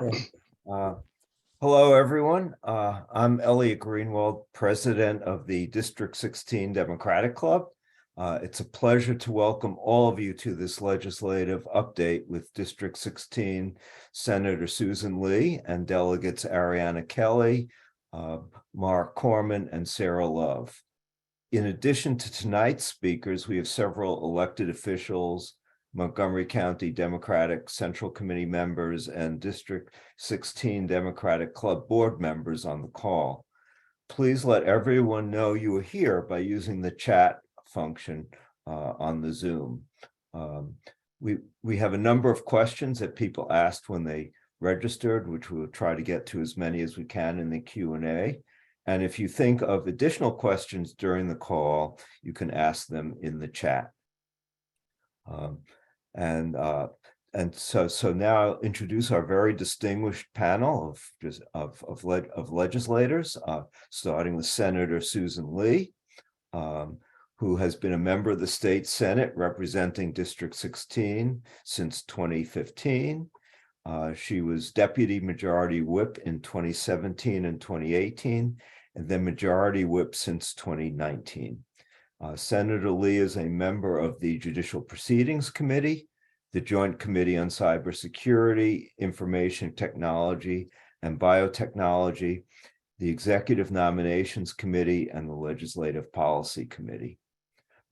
Okay. Uh, Hello, everyone. I'm Elliot Greenwald, President of the District 16 Democratic Club. It's a pleasure to welcome all of you to this legislative update with District 16 Senator Susan Lee and delegates Ariana Kelly, Mark Corman, and Sarah Love. In addition to tonight's speakers, we have several elected officials, Montgomery County Democratic Central Committee members, and District 16 Democratic Club board members on the call. Please let everyone know you are here by using the chat function on the Zoom. We have a number of questions that people asked when they registered, which we'll try to get to as many as we can in the Q&A. And if you think of additional questions during the call, you can ask them in the chat. So now I'll introduce our very distinguished panel of legislators, starting with Senator Susan Lee, who has been a member of the state Senate representing District 16 since 2015. She was Deputy Majority Whip in 2017 and 2018, and then Majority Whip since 2019. Senator Lee is a member of the Judicial Proceedings Committee, the Joint Committee on Cybersecurity, Information Technology, and Biotechnology, the Executive Nominations Committee, and the Legislative Policy Committee.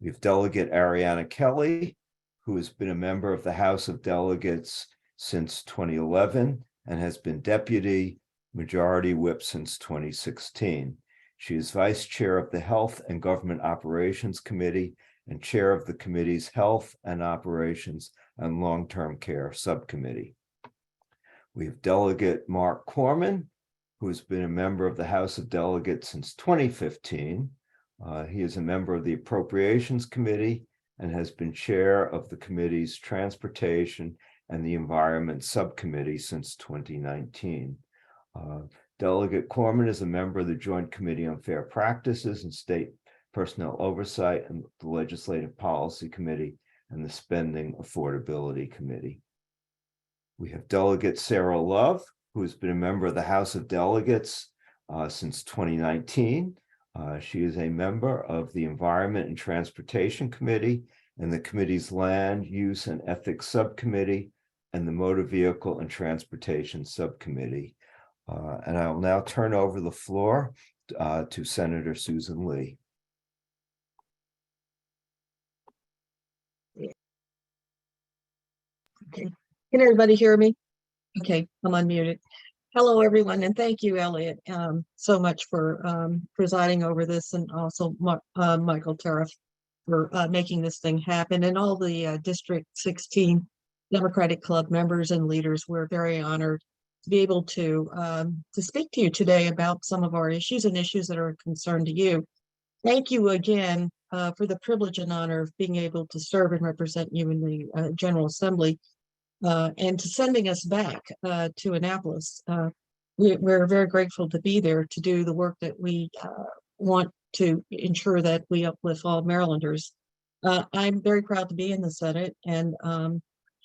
We have Delegate Ariana Kelly, who has been a member of the House of Delegates since 2011 and has been Deputy Majority Whip since 2016. She is Vice Chair of the Health and Government Operations Committee and Chair of the committee's Health and Operations and Long-Term Care Subcommittee. We have Delegate Mark Corman, who has been a member of the House of Delegates since 2015. He is a member of the Appropriations Committee and has been Chair of the committee's Transportation and the Environment Subcommittee since 2019. Delegate Corman is a member of the Joint Committee on Fair Practices and State Personnel Oversight and the Legislative Policy Committee and the Spending Affordability Committee. We have Delegate Sarah Love, who has been a member of the House of Delegates since 2019. She is a member of the Environment and Transportation Committee and the committee's Land Use and Ethics Subcommittee and the Motor Vehicle and Transportation Subcommittee. And I will now turn over the floor to Senator Susan Lee. Okay. Can everybody hear me? Okay, I'm unmuted. Hello, everyone, and thank you, Elliot, so much for presiding over this, and also Michael Tariff for making this thing happen, and all the District 16 Democratic Club members and leaders. We're very honored to be able to speak to you today about some of our issues and issues that are a concern to you. Thank you again for the privilege and honor of being able to serve and represent you in the General Assembly. And to sending us back to Annapolis. We're very grateful to be there to do the work that we want to ensure that we uplift all Marylanders. I'm very proud to be in the Senate, and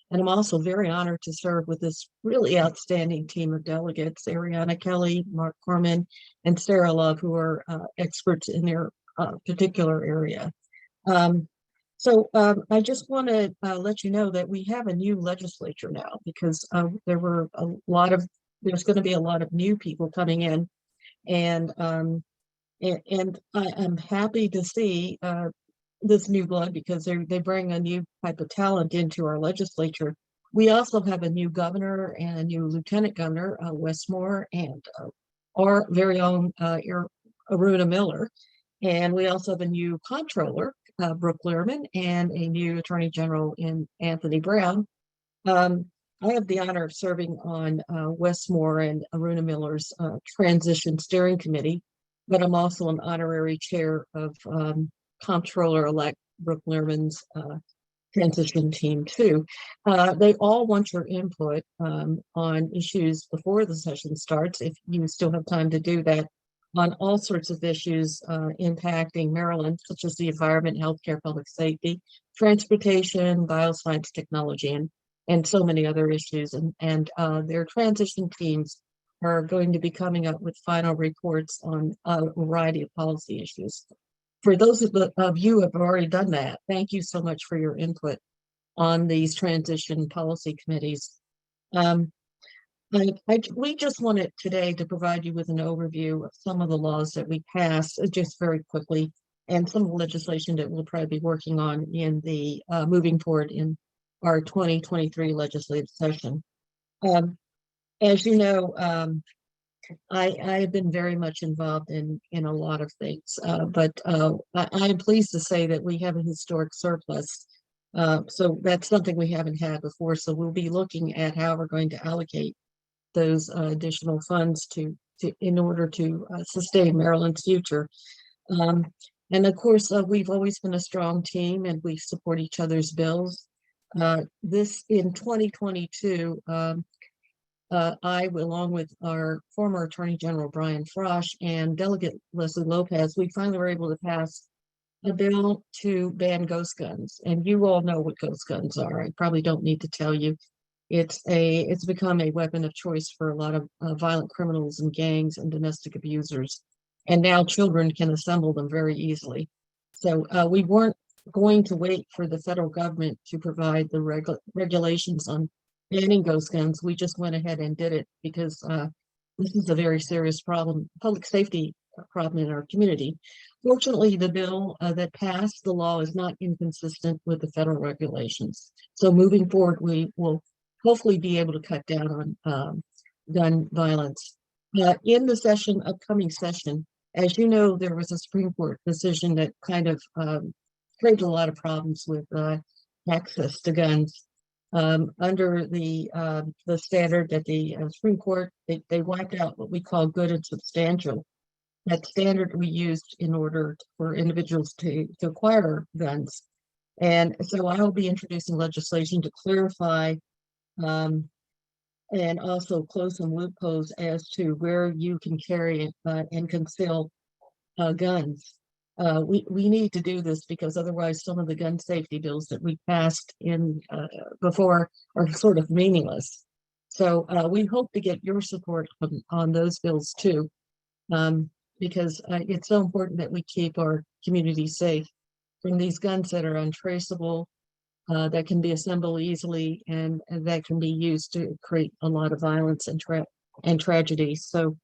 I'm also very honored to serve with this really outstanding team of delegates, Ariana Kelly, Mark Corman, and Sarah Love, who are experts in their particular area. So I just want to let you know that we have a new legislature now, because there's going to be a lot of new people coming in, and I'm happy to see this new blood, because they bring a new type of talent into our legislature. We also have a new governor and a new lieutenant governor, Westmore, and our very own Aruna Miller, and we also have a new comptroller, Brooke Lehrman, and a new Attorney General in Anthony Brown. I have the honor of serving on Westmore and Aruna Miller's Transition Steering Committee, but I'm also an honorary chair of Comptroller-elect Brooke Lehrman's transition team too. They all want your input on issues before the session starts, if you still have time to do that, on all sorts of issues impacting Maryland, such as the environment, healthcare, public safety, transportation, bioscience, technology, and and so many other issues. And their transition teams are going to be coming up with final reports on a variety of policy issues. For those of you who have already done that, thank you so much for your input on these transition policy committees. We just wanted today to provide you with an overview of some of the laws that we passed, just very quickly, and some legislation that we'll probably be working on in the moving forward in our 2023 legislative session. As you know, I have been very much involved in a lot of things, but I am pleased to say that we have a historic surplus. So that's something we haven't had before. So we'll be looking at how we're going to allocate those additional funds in order to sustain Maryland's future. And of course, we've always been a strong team, and we support each other's bills. This in 2022, I, along with our former Attorney General Brian Frosch and Delegate Leslie Lopez, we finally were able to pass a bill to ban ghost guns. And you all know what ghost guns are. I probably don't need to tell you. It's become a weapon of choice for a lot of violent criminals and gangs and domestic abusers. And now children can assemble them very easily. So we weren't going to wait for the federal government to provide the regulations on banning ghost guns. We just went ahead and did it because this is a very serious problem, public safety problem in our community. Fortunately, the bill that passed the law is not inconsistent with the federal regulations. So moving forward, we will hopefully be able to cut down on gun violence. In the upcoming session, as you know, there was a Supreme Court decision that kind of created a lot of problems with access to guns. Under the standard that the Supreme Court, they wiped out what we call good and substantial. That standard we used in order for individuals to acquire guns. And so I will be introducing legislation to clarify and also close some loopholes as to where you can carry and conceal guns. We need to do this because otherwise some of the gun safety bills that we passed in before are sort of meaningless. So we hope to get your support on those bills too, because it's so important that we keep our community safe from these guns that are untraceable, that can be assembled easily, and that can be used to create a lot of violence and tragedy. So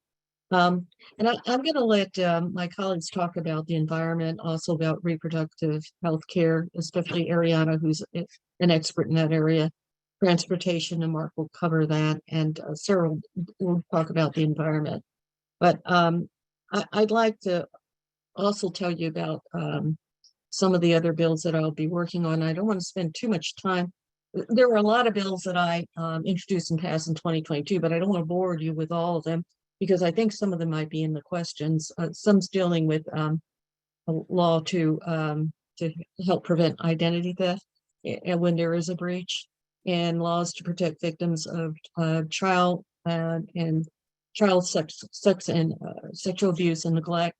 and I'm going to let my colleagues talk about the environment, also about reproductive health care, especially Ariana, who's an expert in that area, transportation, and Mark will cover that, and Sarah will talk about the environment. But I'd like to also tell you about some of the other bills that I'll be working on. I don't want to spend too much time. There were a lot of bills that I introduced and passed in 2022, but I don't want to bore you with all of them, because I think some of them might be in the questions. Some's dealing with a law to help prevent identity theft and when there is a breach, and laws to protect victims of child and child sex and sexual abuse and neglect,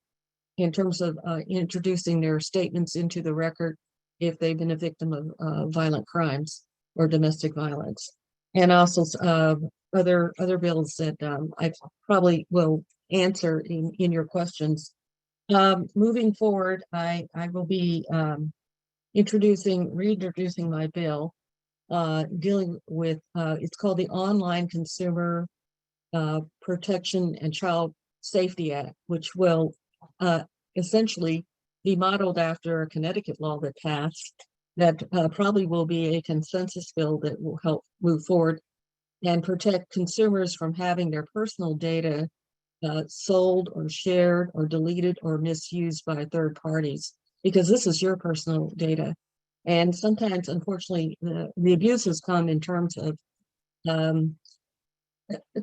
in terms of introducing their statements into the record if they've been a victim of violent crimes or domestic violence, and also other bills that I probably will answer in your questions. Moving forward, I will be reintroducing my bill dealing with, it's called the Online Consumer Protection and Child Safety Act, which will essentially be modeled after a Connecticut law that passed that probably will be a consensus bill that will help move forward and protect consumers from having their personal data sold or shared or deleted or misused by third parties, because this is your personal data. And sometimes, unfortunately, the abuses come in terms of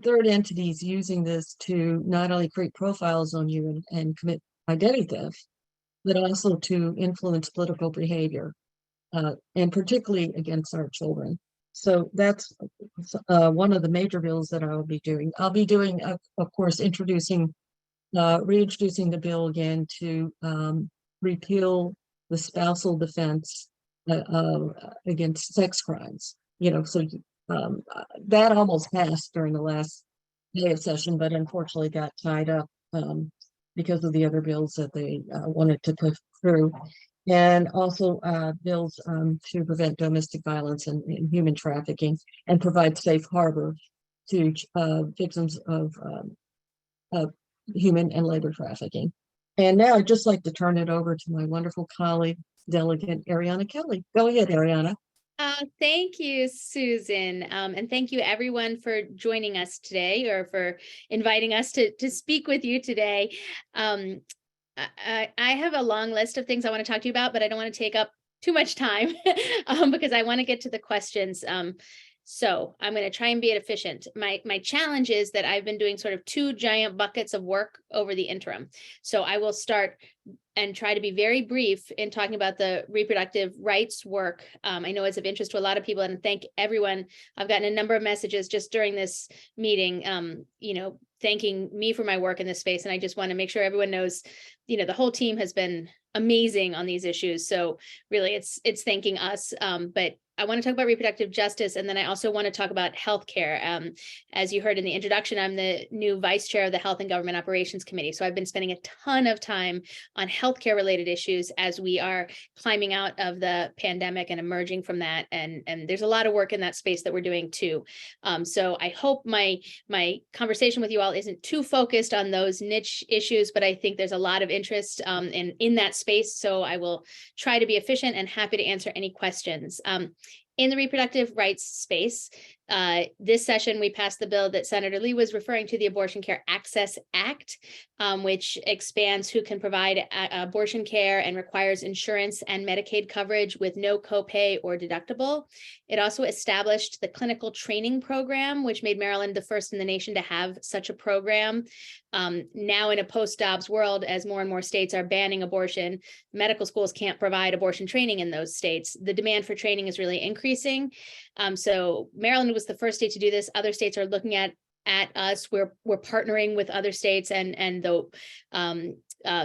third entities using this to not only create profiles on you and commit identity theft, but also to influence political behavior, and particularly against our children. So that's one of the major bills that I will be doing. I'll be doing, of course, reintroducing the bill again to repeal the spousal defense against sex crimes. You know, so That almost passed during the last day of session, but unfortunately got tied up because of the other bills that they wanted to push through. And also bills to prevent domestic violence and human trafficking and provide safe harbor to victims of human and labor trafficking. And now I'd just like to turn it over to my wonderful colleague, Delegate Ariana Kelly. Go ahead, Ariana. Thank you, Susan. And thank you everyone for joining us today or for inviting us to speak with you today. I have a long list of things I want to talk to you about, but I don't want to take up too much time because I want to get to the questions. So I'm going to try and be efficient. My challenge is that I've been doing sort of two giant buckets of work over the interim. So I will start and try to be very brief in talking about the reproductive rights work. I know it's of interest to a lot of people, and thank everyone. I've gotten a number of messages just during this meeting, thanking me for my work in this space. And I just want to make sure everyone knows, the whole team has been amazing on these issues. So really it's thanking us. But I want to talk about reproductive justice. And then I also want to talk about healthcare. As you heard in the introduction, I'm the new vice chair of the Health and Government Operations Committee. So I've been spending a ton of time on healthcare related issues as we are climbing out of the pandemic and emerging from that. And there's a lot of work in that space that we're doing too. So I hope my conversation with you all isn't too focused on those niche issues, but I think there's a lot of interest in that space. So I will try to be efficient and happy to answer any questions. In the reproductive rights space, this session, we passed the bill that Senator Lee was referring to, the Abortion Care Access Act, which expands who can provide abortion care and requires insurance and Medicaid coverage with no copay or deductible. It also established the clinical training program, which made Maryland the first in the nation to have such a program. Now in a post-Dobbs world, as more and more states are banning abortion, medical schools can't provide abortion training in those states. The demand for training is really increasing. So Maryland was the first state to do this. Other states are looking at us. We're partnering with other states and the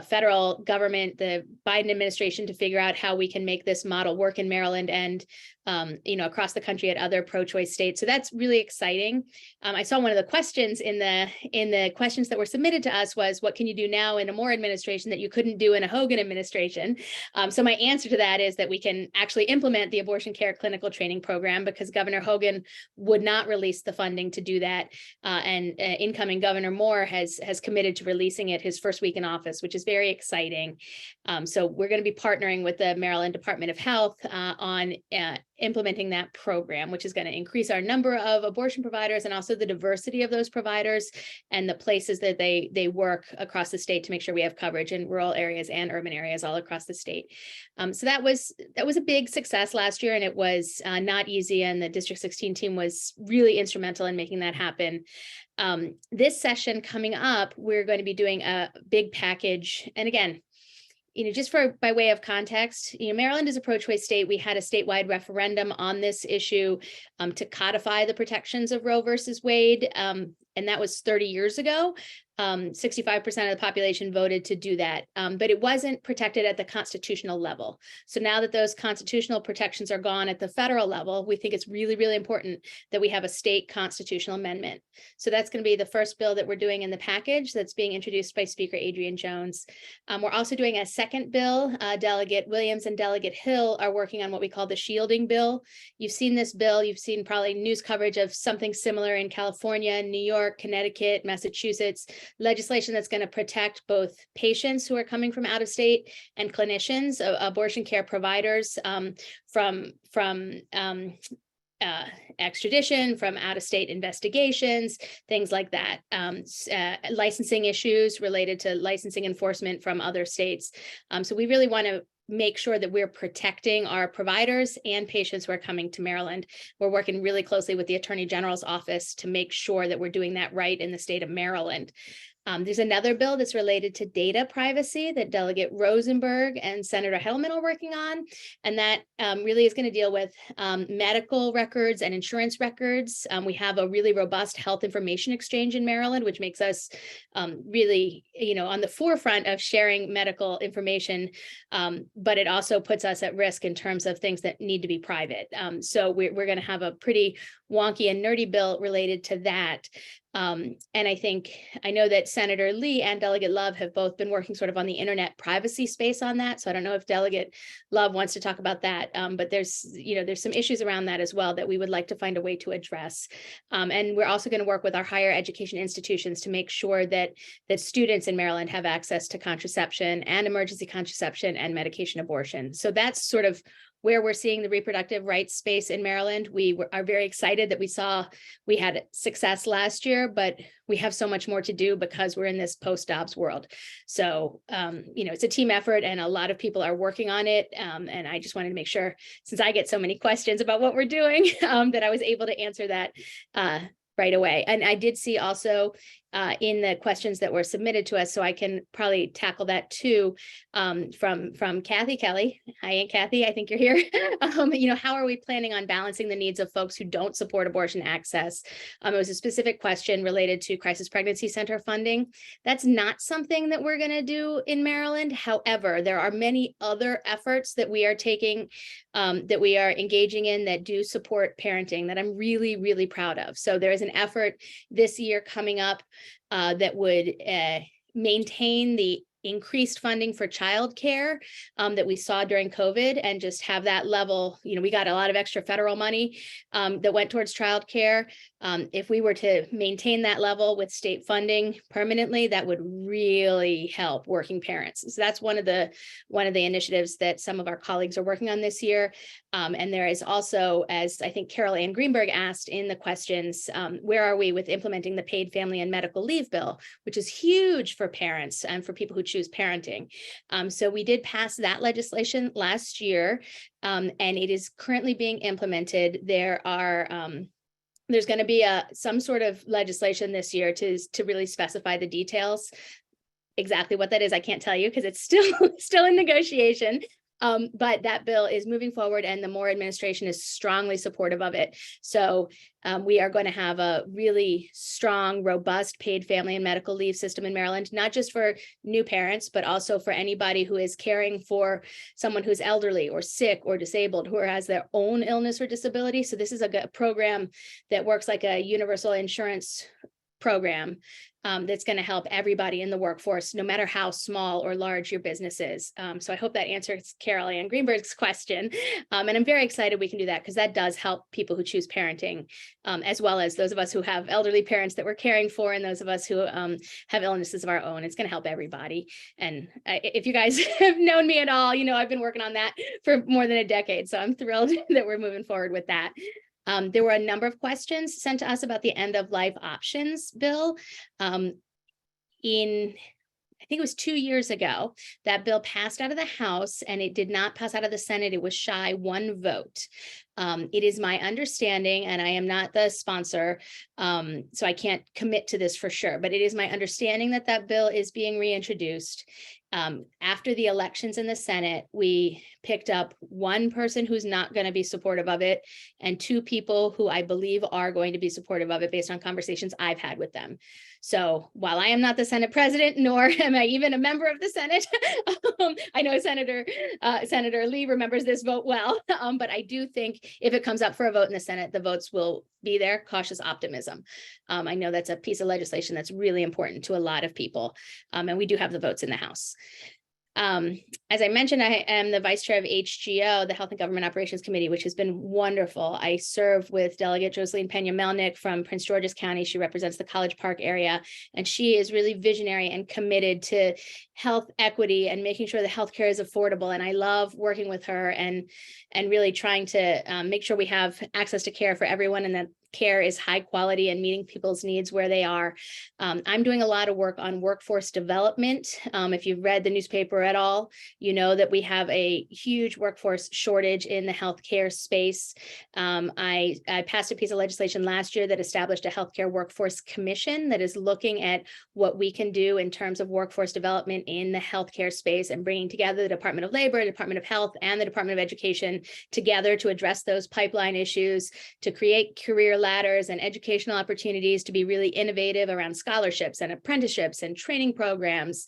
federal government, the Biden administration, to figure out how we can make this model work in Maryland and across the country at other pro-choice states. So that's really exciting. I saw one of the questions in the questions that were submitted to us was, what can you do now in a Moore administration that you couldn't do in a Hogan administration? So my answer to that is that we can actually implement the abortion care clinical training program because Governor Hogan would not release the funding to do that. And incoming Governor Moore has committed to releasing it his first week in office, which is very exciting. So we're going to be partnering with the Maryland Department of Health on implementing that program, which is going to increase our number of abortion providers and also the diversity of those providers and the places that they work across the state to make sure we have coverage in rural areas and urban areas all across the state. So that was a big success last year, and it was not easy. And the District 16 team was really instrumental in making that happen. This session coming up, we're going to be doing a big package. And again, just by way of context, Maryland is a pro-choice state. We had a statewide referendum on this issue to codify the protections of Roe versus Wade. And that was 30 years ago. 65% of the population voted to do that, but it wasn't protected at the constitutional level. So now that those constitutional protections are gone at the federal level, we think it's really, really important that we have a state constitutional amendment. So that's going to be the first bill that we're doing in the package that's being introduced by Speaker Adrian Jones. We're also doing a second bill. Delegate Williams and Delegate Hill are working on what we call the shielding bill. You've seen this bill. You've seen probably news coverage of something similar in California, New York, Connecticut, Massachusetts. Legislation that's going to protect both patients who are coming from out of state and clinicians, abortion care providers from extradition, from out-of-state investigations, things like that, licensing issues related to licensing enforcement from other states. So we really want to make sure that we're protecting our providers and patients who are coming to Maryland. We're working really closely with the Attorney General's office to make sure that we're doing that right in the state of Maryland. There's another bill that's related to data privacy that Delegate Rosenberg and Senator Hellman are working on. And that really is going to deal with medical records and insurance records. We have a really robust health information exchange in Maryland, which makes us really, on the forefront of sharing medical information. But it also puts us at risk in terms of things that need to be private. So we're going to have a pretty wonky and nerdy bill related to that. And I know that Senator Lee and Delegate Love have both been working sort of on the internet privacy space on that. So I don't know if Delegate Love wants to talk about that, but there's some issues around that as well that we would like to find a way to address. And we're also going to work with our higher education institutions to make sure that students in Maryland have access to contraception and emergency contraception and medication abortion. So that's sort of where we're seeing the reproductive rights space in Maryland. We are very excited that we had success last year, but we have so much more to do because we're in this post-Dobbs world. So, it's a team effort and a lot of people are working on it. And I just wanted to make sure, since I get so many questions about what we're doing, that I was able to answer that right away. And I did see also in the questions that were submitted to us, so I can probably tackle that too, from Kathy Kelly. Hi, Aunt Kathy, I think you're here. How are we planning on balancing the needs of folks who don't support abortion access? It was a specific question related to crisis pregnancy center funding. That's not something that we're going to do in Maryland. However, there are many other efforts that we are taking, that we are engaging in that do support parenting that I'm really, really proud of. So there is an effort this year coming up that would maintain the increased funding for childcare that we saw during COVID and just have that level. We got a lot of extra federal money that went towards childcare. If we were to maintain that level with state funding permanently, that would really help working parents. So that's one of the initiatives that some of our colleagues are working on this year. And there is also, as I think Carol Ann Greenberg asked in the questions, where are we with implementing the paid family and medical leave bill, which is huge for parents and for people who choose parenting. So we did pass that legislation last year, and it is currently being implemented. There's going to be some sort of legislation this year to really specify the details. Exactly what that is, I can't tell you because it's still in negotiation. But that bill is moving forward and the Moore administration is strongly supportive of it. So we are going to have a really strong, robust paid family and medical leave system in Maryland, not just for new parents, but also for anybody who is caring for someone who's elderly or sick or disabled, who has their own illness or disability. So this is a program that works like a universal insurance program that's going to help everybody in the workforce, no matter how small or large your business is. So I hope that answers Carol Ann Greenberg's question. And I'm very excited we can do that because that does help people who choose parenting, as well as those of us who have elderly parents that we're caring for and those of us who have illnesses of our own. It's going to help everybody. And if you guys have known me at all, I've been working on that for more than a decade. So I'm thrilled that we're moving forward with that. There were a number of questions sent to us about the end of life options bill. I think it was 2 years ago, that bill passed out of the House and it did not pass out of the Senate. It was shy one vote. It is my understanding, and I am not the sponsor, so I can't commit to this for sure, but it is my understanding that that bill is being reintroduced. After the elections in the Senate, we picked up one person who's not going to be supportive of it and two people who I believe are going to be supportive of it based on conversations I've had with them. So while I am not the Senate president, nor am I even a member of the Senate, I know Senator Lee remembers this vote well, but I do think if it comes up for a vote in the Senate, the votes will be there. Cautious optimism. I know that's a piece of legislation that's really important to a lot of people, and we do have the votes in the House. As I mentioned, I am the vice chair of HGO, the Health and Government Operations Committee, which has been wonderful. I serve with Delegate Joseline Pena-Melnick from Prince George's County. She represents the College Park area, and she is really visionary and committed to health equity and making sure the healthcare is affordable. And I love working with her and really trying to make sure we have access to care for everyone and that care is high quality and meeting people's needs where they are. I'm doing a lot of work on workforce development. If you've read the newspaper at all, you know that we have a huge workforce shortage in the healthcare space. I passed a piece of legislation last year that established a healthcare workforce commission that is looking at what we can do in terms of workforce development in the healthcare space and bringing together the Department of Labor, Department of Health, and the Department of Education together to address those pipeline issues, to create career ladders and educational opportunities, to be really innovative around scholarships and apprenticeships and training programs.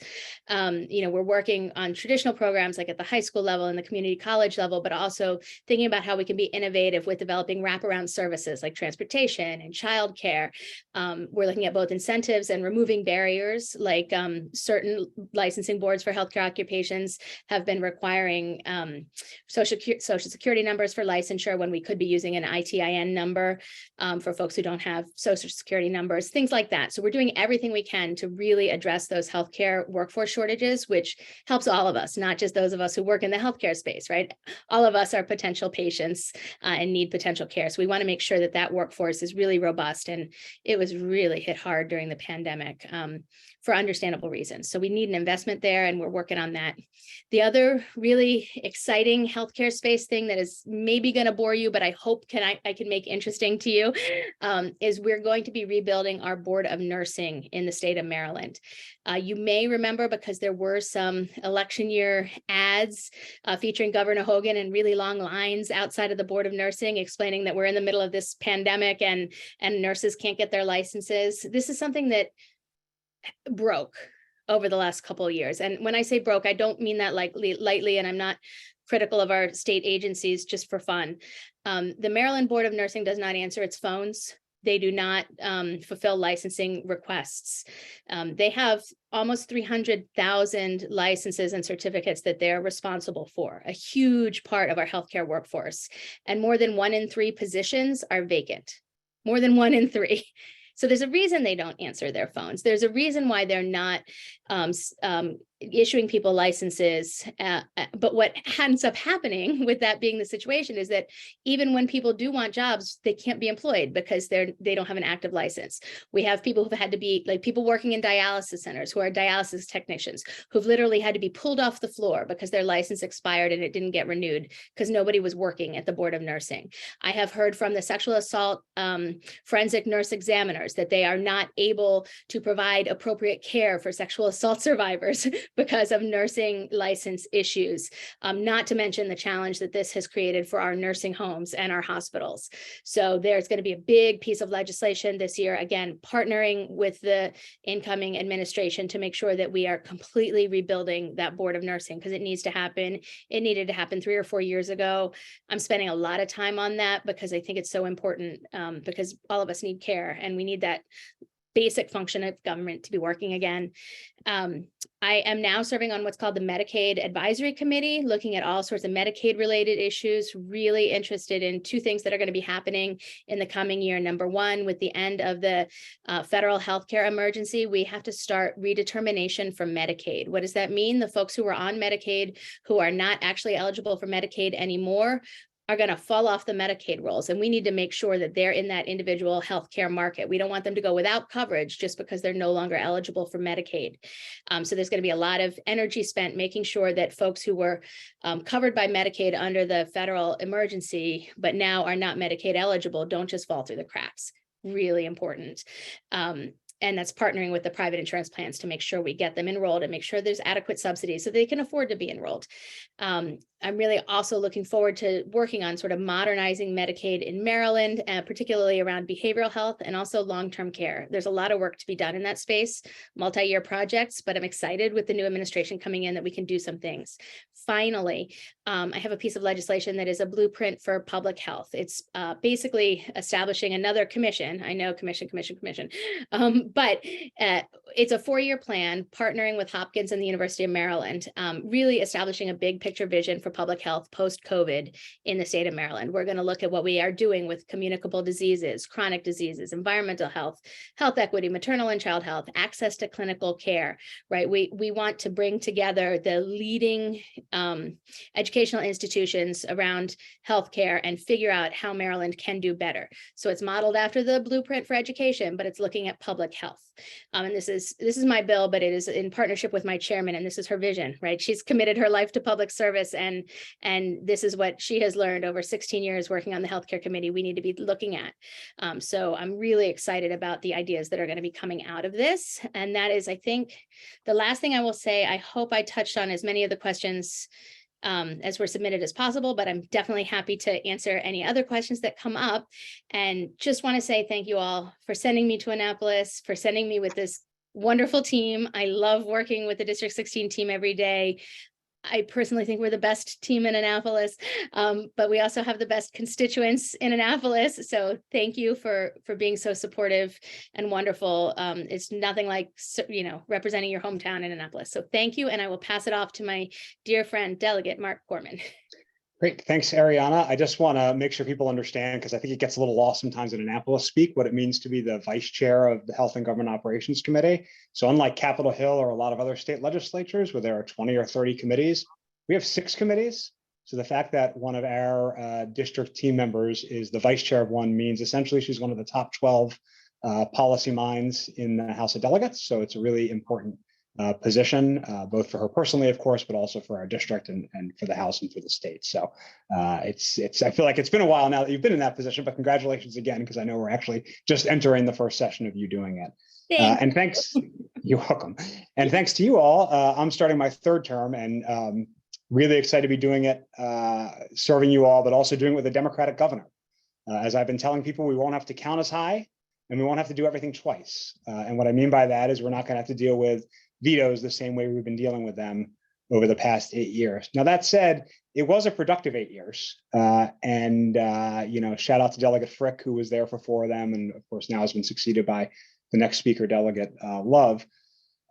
We're working on traditional programs like at the high school level and the community college level, but also thinking about how we can be innovative with developing wraparound services like transportation and childcare. We're looking at both incentives and removing barriers, like certain licensing boards for healthcare occupations have been requiring social security numbers for licensure when we could be using an ITIN number for folks who don't have social security numbers, things like that. So we're doing everything we can to really address those healthcare workforce shortages, which helps all of us, not just those of us who work in the healthcare space, right? All of us are potential patients and need potential care. So we want to make sure that that workforce is really robust. And it was really hit hard during the pandemic for understandable reasons. So we need an investment there, and we're working on that. The other really exciting healthcare space thing that is maybe going to bore you, but I hope I can make interesting to you, is we're going to be rebuilding our Board of Nursing in the state of Maryland. You may remember, because there were some election year ads featuring Governor Hogan and really long lines outside of the Board of Nursing explaining that we're in the middle of this pandemic and nurses can't get their licenses. This is something that broke over the last couple of years. And when I say broke, I don't mean that lightly, and I'm not critical of our state agencies just for fun. The Maryland Board of Nursing does not answer its phones. They do not fulfill licensing requests. They have almost 300,000 licenses and certificates that they're responsible for, a huge part of our healthcare workforce. And more than 1 in 3 positions are vacant, more than 1 in 3. So there's a reason they don't answer their phones. There's a reason why they're not issuing people licenses. But what ends up happening with that being the situation is that even when people do want jobs, they can't be employed because they don't have an active license. We have people who've had to be, like people working in dialysis centers who are dialysis technicians who've literally had to be pulled off the floor because their license expired and it didn't get renewed because nobody was working at the Board of Nursing. I have heard from the sexual assault forensic nurse examiners that they are not able to provide appropriate care for sexual assault survivors because of nursing license issues, not to mention the challenge that this has created for our nursing homes and our hospitals. So there's going to be a big piece of legislation this year, again, partnering with the incoming administration to make sure that we are completely rebuilding that Board of Nursing, because it needs to happen. It needed to happen 3 or 4 years ago. I'm spending a lot of time on that because I think it's so important, because all of us need care and we need that basic function of government to be working again. I am now serving on what's called the Medicaid Advisory Committee, looking at all sorts of Medicaid related issues, really interested in 2 things that are going to be happening in the coming year. Number one, with the end of the federal healthcare emergency, we have to start redetermination for Medicaid. What does that mean? The folks who are on Medicaid who are not actually eligible for Medicaid anymore are going to fall off the Medicaid rolls. And we need to make sure that they're in that individual healthcare market. We don't want them to go without coverage just because they're no longer eligible for Medicaid. So there's going to be a lot of energy spent making sure that folks who were covered by Medicaid under the federal emergency, but now are not Medicaid eligible, don't just fall through the cracks. Really important. And that's partnering with the private insurance plans to make sure we get them enrolled and make sure there's adequate subsidies so they can afford to be enrolled. I'm really also looking forward to working on sort of modernizing Medicaid in Maryland, particularly around behavioral health and also long-term care. There's a lot of work to be done in that space, multi-year projects, but I'm excited with the new administration coming in that we can do some things. Finally, I have a piece of legislation that is a blueprint for public health. It's basically establishing another commission. I know commission, but it's a 4-year plan, partnering with Hopkins and the University of Maryland, really establishing a big picture vision for public health post-COVID in the state of Maryland. We're going to look at what we are doing with communicable diseases, chronic diseases, environmental health, health equity, maternal and child health, access to clinical care, right? We want to bring together the leading educational institutions around healthcare and figure out how Maryland can do better. So it's modeled after the blueprint for education, but it's looking at public health. And this is my bill, but it is in partnership with my chairman, and this is her vision, right? She's committed her life to public service, and this is what she has learned over 16 years working on the healthcare committee we need to be looking at. So I'm really excited about the ideas that are going to be coming out of this. And that is, I think, the last thing I will say. I hope I touched on as many of the questions as were submitted as possible, but I'm definitely happy to answer any other questions that come up. And just want to say thank you all for sending me to Annapolis, for sending me with this wonderful team. I love working with the District 16 team every day. I personally think we're the best team in Annapolis, but we also have the best constituents in Annapolis. So thank you for being so supportive and wonderful. It's nothing like, representing your hometown in Annapolis. So thank you. And I will pass it off to my dear friend, Delegate Mark Gorman. Great. Thanks, Ariana. I just want to make sure people understand, because I think it gets a little lost sometimes in Annapolis speak, what it means to be the vice chair of the Health and Government Operations Committee. So unlike Capitol Hill or a lot of other state legislatures where there are 20 or 30 committees, we have 6 committees. So the fact that one of our district team members is the vice chair of one means essentially she's one of the top 12 policy minds in the House of Delegates. So it's a really important position, both for her personally, of course, but also for our district and for the House and for the state. So I feel like it's been a while now that you've been in that position, but congratulations again, because I know we're actually just entering the first session of you doing it. And thanks, you're welcome. And thanks to you all. I'm starting my 3rd term and really excited to be doing it, serving you all, but also doing it with a Democratic governor. As I've been telling people, we won't have to count as high and we won't have to do everything twice. And what I mean by that is we're not going to have to deal with vetoes the same way we've been dealing with them over the past 8 years. Now, that said, it was a productive 8 years. Shout out to Delegate Frick, who was there for 4 of them, and of course now has been succeeded by the next speaker, Delegate Love.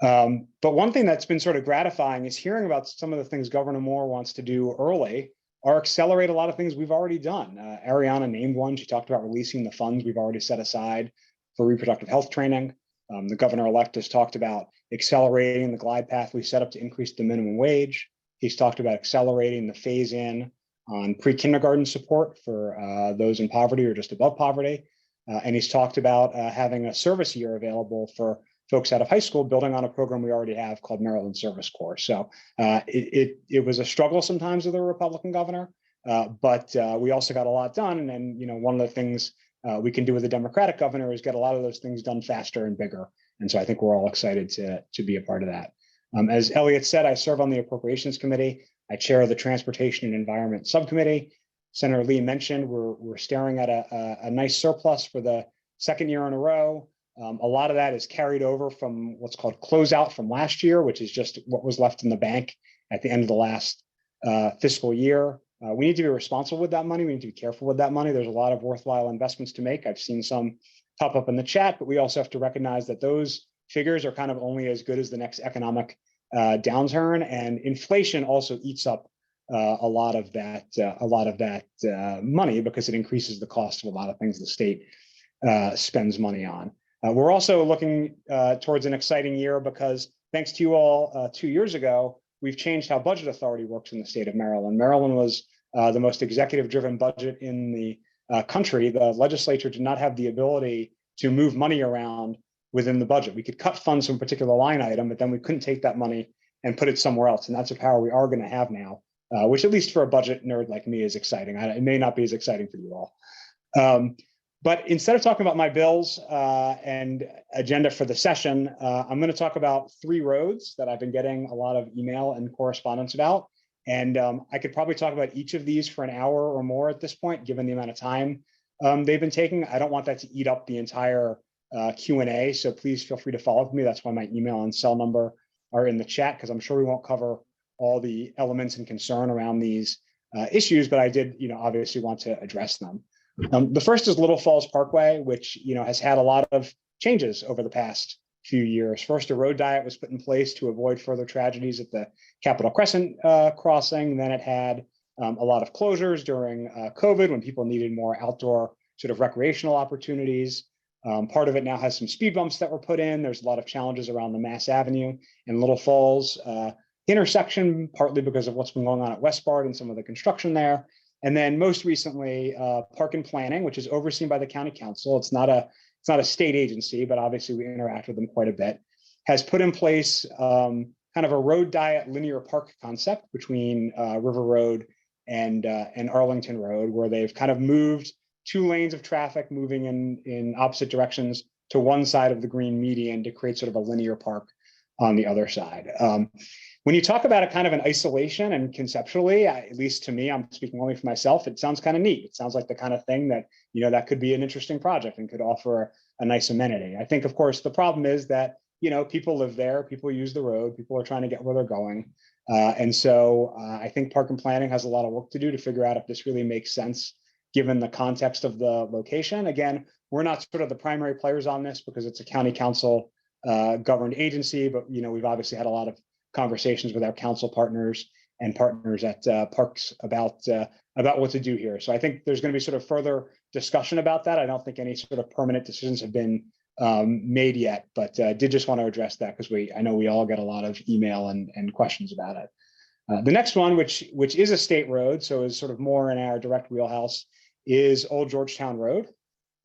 But one thing that's been sort of gratifying is hearing about some of the things Governor Moore wants to do early or accelerate a lot of things we've already done. Ariana named one. She talked about releasing the funds we've already set aside for reproductive health training. The governor-elect has talked about accelerating the glide path we set up to increase the minimum wage. He's talked about accelerating the phase-in on pre-kindergarten support for those in poverty or just above poverty. And he's talked about having a service year available for folks out of high school, building on a program we already have called Maryland Service Corps. So it was a struggle sometimes with a Republican governor, but we also got a lot done. And one of the things we can do with a Democratic governor is get a lot of those things done faster and bigger. And so I think we're all excited to be a part of that. As Elliot said, I serve on the Appropriations Committee. I chair the Transportation and Environment Subcommittee. Senator Lee mentioned we're staring at a nice surplus for the 2nd year in a row. A lot of that is carried over from what's called closeout from last year, which is just what was left in the bank at the end of the last fiscal year. We need to be responsible with that money. We need to be careful with that money. There's a lot of worthwhile investments to make. I've seen some pop up in the chat, but we also have to recognize that those figures are kind of only as good as the next economic downturn, and inflation also eats up a lot of that money because it increases the cost of a lot of things the state spends money on. We're also looking towards an exciting year because thanks to you all 2 years ago, we've changed how budget authority works in the state of Maryland. Maryland was the most executive-driven budget in the country. The legislature did not have the ability to move money around within the budget. We could cut funds from a particular line item, but then we couldn't take that money and put it somewhere else. And that's a power we are going to have now, which at least for a budget nerd like me is exciting. It may not be as exciting for you all. But instead of talking about my bills and agenda for the session, I'm going to talk about 3 roads that I've been getting a lot of email and correspondence about. And I could probably talk about each of these for an hour or more at this point, given the amount of time they've been taking. I don't want that to eat up the entire Q&A, so please feel free to follow up with me. That's why my email and cell number are in the chat, because I'm sure we won't cover all the elements and concern around these issues, but I did, obviously want to address them. The first is Little Falls Parkway, which has had a lot of changes over the past few years. First, a road diet was put in place to avoid further tragedies at the Capitol Crescent crossing. Then it had a lot of closures during COVID when people needed more outdoor sort of recreational opportunities. Part of it now has some speed bumps that were put in. There's a lot of challenges around the Mass Avenue and Little Falls intersection, partly because of what's been going on at Westbard and some of the construction there. And then most recently, Park and Planning, which is overseen by the County Council. It's not a state agency, but obviously we interact with them quite a bit, has put in place kind of a road diet linear park concept between River Road and Arlington Road, where they've kind of moved 2 lanes of traffic moving in opposite directions to one side of the green median to create sort of a linear park on the other side. When you talk about it kind of in isolation and conceptually, at least to me, I'm speaking only for myself, it sounds kind of neat. It sounds like the kind of thing that, you know, that could be an interesting project and could offer a nice amenity. I think, of course, the problem is that, you know, people live there, people use the road, people are trying to get where they're going. And so I think Park and Planning has a lot of work to do to figure out if this really makes sense given the context of the location. Again, we're not sort of the primary players on this because it's a county council governed agency, but, you know, we've obviously had a lot of conversations with our council partners and partners at Parks about what to do here. So I think there's going to be sort of further discussion about that. I don't think any sort of permanent decisions have been made yet, but did just want to address that because I know we all get a lot of email and questions about it. The next one, which is a state road, so is sort of more in our direct wheelhouse, is Old Georgetown Road.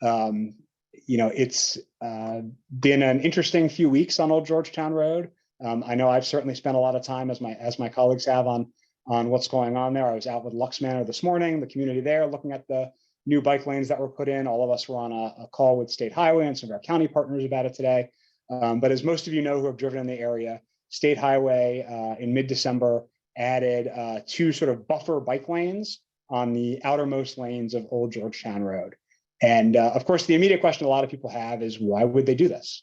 You know, it's been an interesting few weeks on Old Georgetown Road. I know I've certainly spent a lot of time, as my colleagues have, on what's going on there. I was out with Lux Manor this morning, the community there, looking at the new bike lanes that were put in. All of us were on a call with State Highway and some of our county partners about it today. But as most of you know who have driven in the area, State Highway in mid-December added 2 sort of buffer bike lanes on the outermost lanes of Old Georgetown Road. And of course, the immediate question a lot of people have is, why would they do this?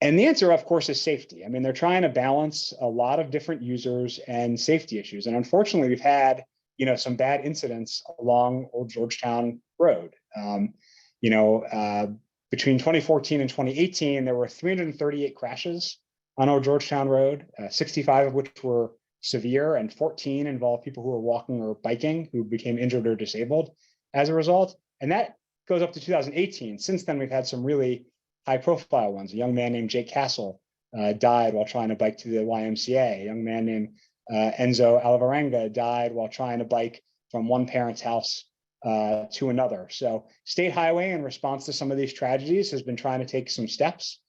And the answer, of course, is safety. I mean, they're trying to balance a lot of different users and safety issues. And unfortunately, we've had, you know, some bad incidents along Old Georgetown Road. Between 2014 and 2018, there were 338 crashes on Old Georgetown Road, 65 of which were severe, and 14 involved people who were walking or biking who became injured or disabled as a result. And that goes up to 2018. Since then, we've had some really high-profile ones. A young man named Jake Castle died while trying to bike to the YMCA. A young man named Enzo Alvarenga died while trying to bike from one parent's house to another. So State Highway, in response to some of these tragedies, has been trying to take some steps.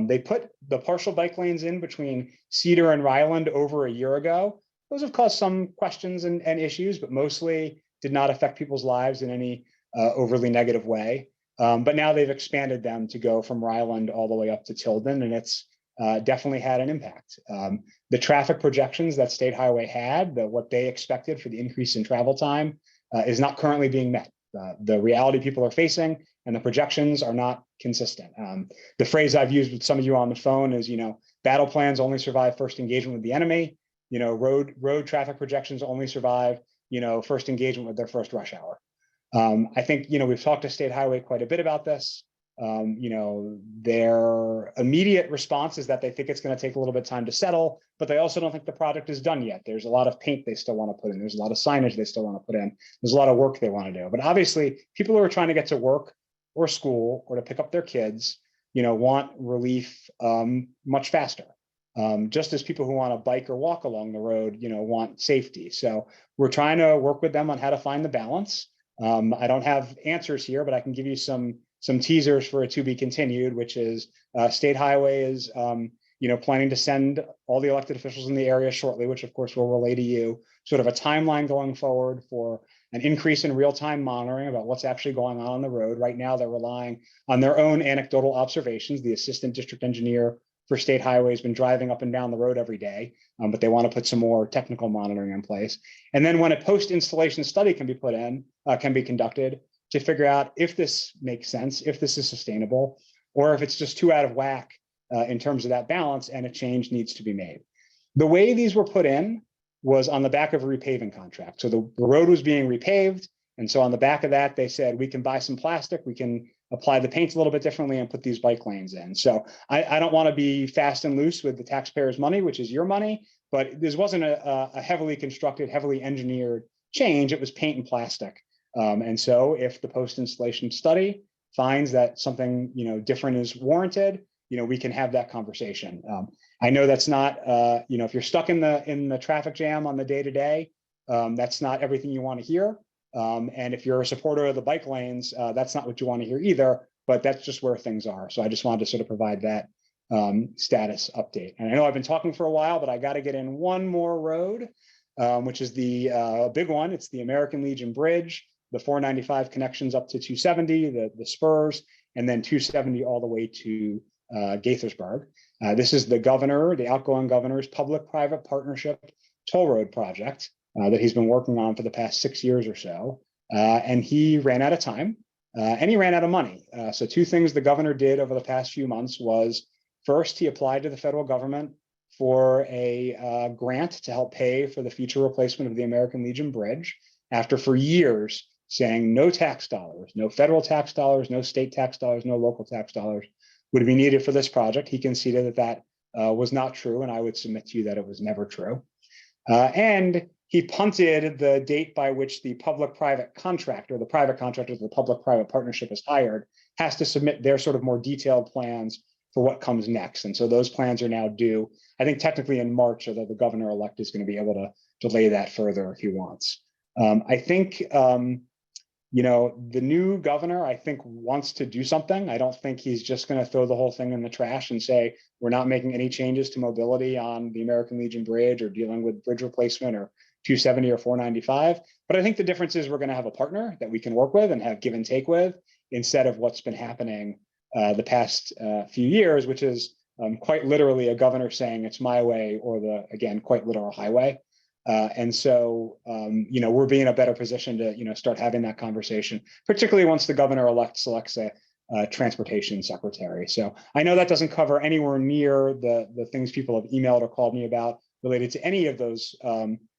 They put the partial bike lanes in between Cedar and Ryland over a year ago. Those have caused some questions and issues, but mostly did not affect people's lives in any overly negative way. But now they've expanded them to go from Ryland all the way up to Tilden, and it's definitely had an impact. The traffic projections that State Highway had, what they expected for the increase in travel time, is not currently being met. The reality people are facing and the projections are not consistent. The phrase I've used with some of you on the phone is, you know, battle plans only survive first engagement with the enemy. You know, road traffic projections only survive, you know, first engagement with their first rush hour. I think, you know, we've talked to State Highway quite a bit about this. You know, their immediate response is that they think it's going to take a little bit of time to settle, but they also don't think the project is done yet. There's a lot of paint they still want to put in. There's a lot of signage they still want to put in. There's a lot of work they want to do. But obviously, people who are trying to get to work or school or to pick up their kids, you know, want relief much faster. Just as people who want to bike or walk along the road, you know, want safety. So we're trying to work with them on how to find the balance. I don't have answers here, but I can give you some teasers for a to be continued, which is State Highway is, you know, planning to send all the elected officials in the area shortly, which of course will relay to you sort of a timeline going forward for an increase in real-time monitoring about what's actually going on the road. Right now, they're relying on their own anecdotal observations. The assistant district engineer for State Highway has been driving up and down the road every day, but they want to put some more technical monitoring in place. And then when a post-installation study can be conducted to figure out if this makes sense, if this is sustainable, or if it's just too out of whack in terms of that balance and a change needs to be made. The way these were put in was on the back of a repaving contract. So the road was being repaved. And so on the back of that, they said, we can buy some plastic, we can apply the paint a little bit differently and put these bike lanes in. So I don't want to be fast and loose with the taxpayers' money, which is your money, but this wasn't a heavily constructed, heavily engineered change. It was paint and plastic. And so if the post-installation study finds that something, different is warranted, we can have that conversation. I know that's not, if you're stuck in the traffic jam on the day-to-day, that's not everything you want to hear. And if you're a supporter of the bike lanes, that's not what you want to hear either, but that's just where things are. So I just wanted to sort of provide that status update. And I know I've been talking for a while, but I got to get in one more road, which is the big one. It's the American Legion Bridge, the 495 connections up to 270, the spurs, and then 270 all the way to Gaithersburg. This is the outgoing governor's public-private partnership toll road project that he's been working on for the past 6 years or so. And he ran out of time and he ran out of money. So two things the governor did over the past few months was, first, he applied to the federal government for a grant to help pay for the future replacement of the American Legion Bridge, after for years saying no tax dollars, no federal tax dollars, no state tax dollars, no local tax dollars would be needed for this project. He conceded that was not true, and I would submit to you that it was never true. And he punted the date by which the public-private contractor, the private contractor the public-private partnership is hired, has to submit their sort of more detailed plans for what comes next. And so those plans are now due, I think technically in March, although the governor-elect is going to be able to delay that further if he wants. I think, the new governor, I think, wants to do something. I don't think he's just going to throw the whole thing in the trash and say, we're not making any changes to mobility on the American Legion Bridge or dealing with bridge replacement or 270 or 495. But I think the difference is we're going to have a partner that we can work with and have give and take with, instead of what's been happening the past few years, which is quite literally a governor saying it's my way, or again, quite literal highway. And so, we'll be in a better position to, start having that conversation, particularly once the governor-elect selects a transportation secretary. So I know that doesn't cover anywhere near the things people have emailed or called me about related to any of those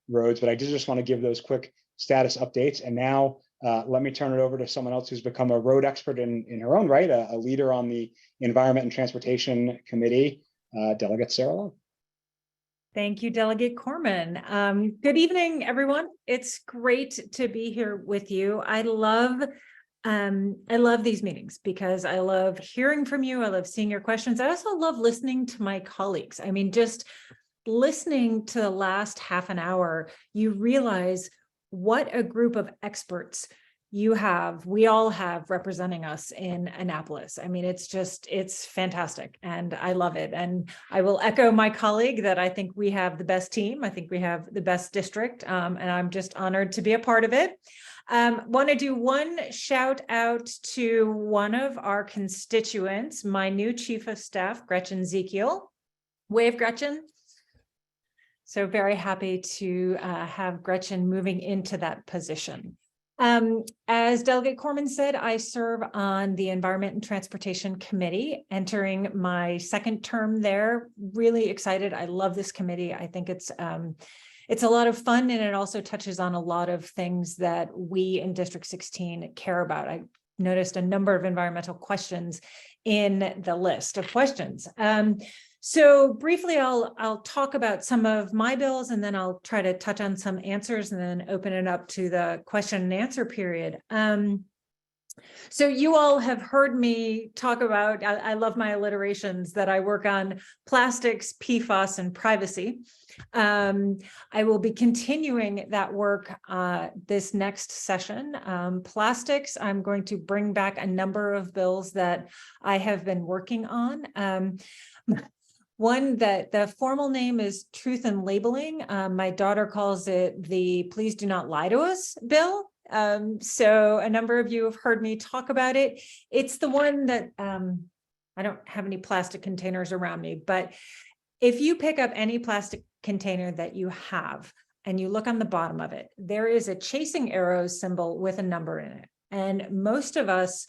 roads, but I did just want to give those quick status updates. And now let me turn it over to someone else who's become a road expert in her own right, a leader on the Environment and Transportation Committee, Delegate Sarah Lowe. Thank you, Delegate Corman. Good evening, everyone. It's great to be here with you. I love these meetings because I love hearing from you. I love seeing your questions. I also love listening to my colleagues. I mean, just listening to the last half an hour, you realize what a group of experts we all have representing us in Annapolis. I mean, it's fantastic and I love it. And I will echo my colleague that I think we have the best team. I think we have the best district, and I'm just honored to be a part of it. Want to do one shout out to one of our constituents, my new chief of staff, Gretchen Zekiel. Wave, Gretchen. So very happy to have Gretchen moving into that position. As Delegate Corman said, I serve on the Environment and Transportation Committee, entering my second term there. Really excited. I love this committee. I think it's a lot of fun, and it also touches on a lot of things that we in District 16 care about. I noticed a number of environmental questions in the list of questions. So briefly, I'll talk about some of my bills, and then I'll try to touch on some answers and then open it up to the question and answer period. So you all have heard me talk about, I love my alliterations, that I work on plastics, PFAS, and privacy. I will be continuing that work this next session. Plastics, I'm going to bring back a number of bills that I have been working on. One that the formal name is Truth in Labeling. My daughter calls it the Please Do Not Lie to Us bill. So a number of you have heard me talk about it. It's the one that I don't have any plastic containers around me, but if you pick up any plastic container that you have and you look on the bottom of it, there is a chasing arrows symbol with a number in it. And most of us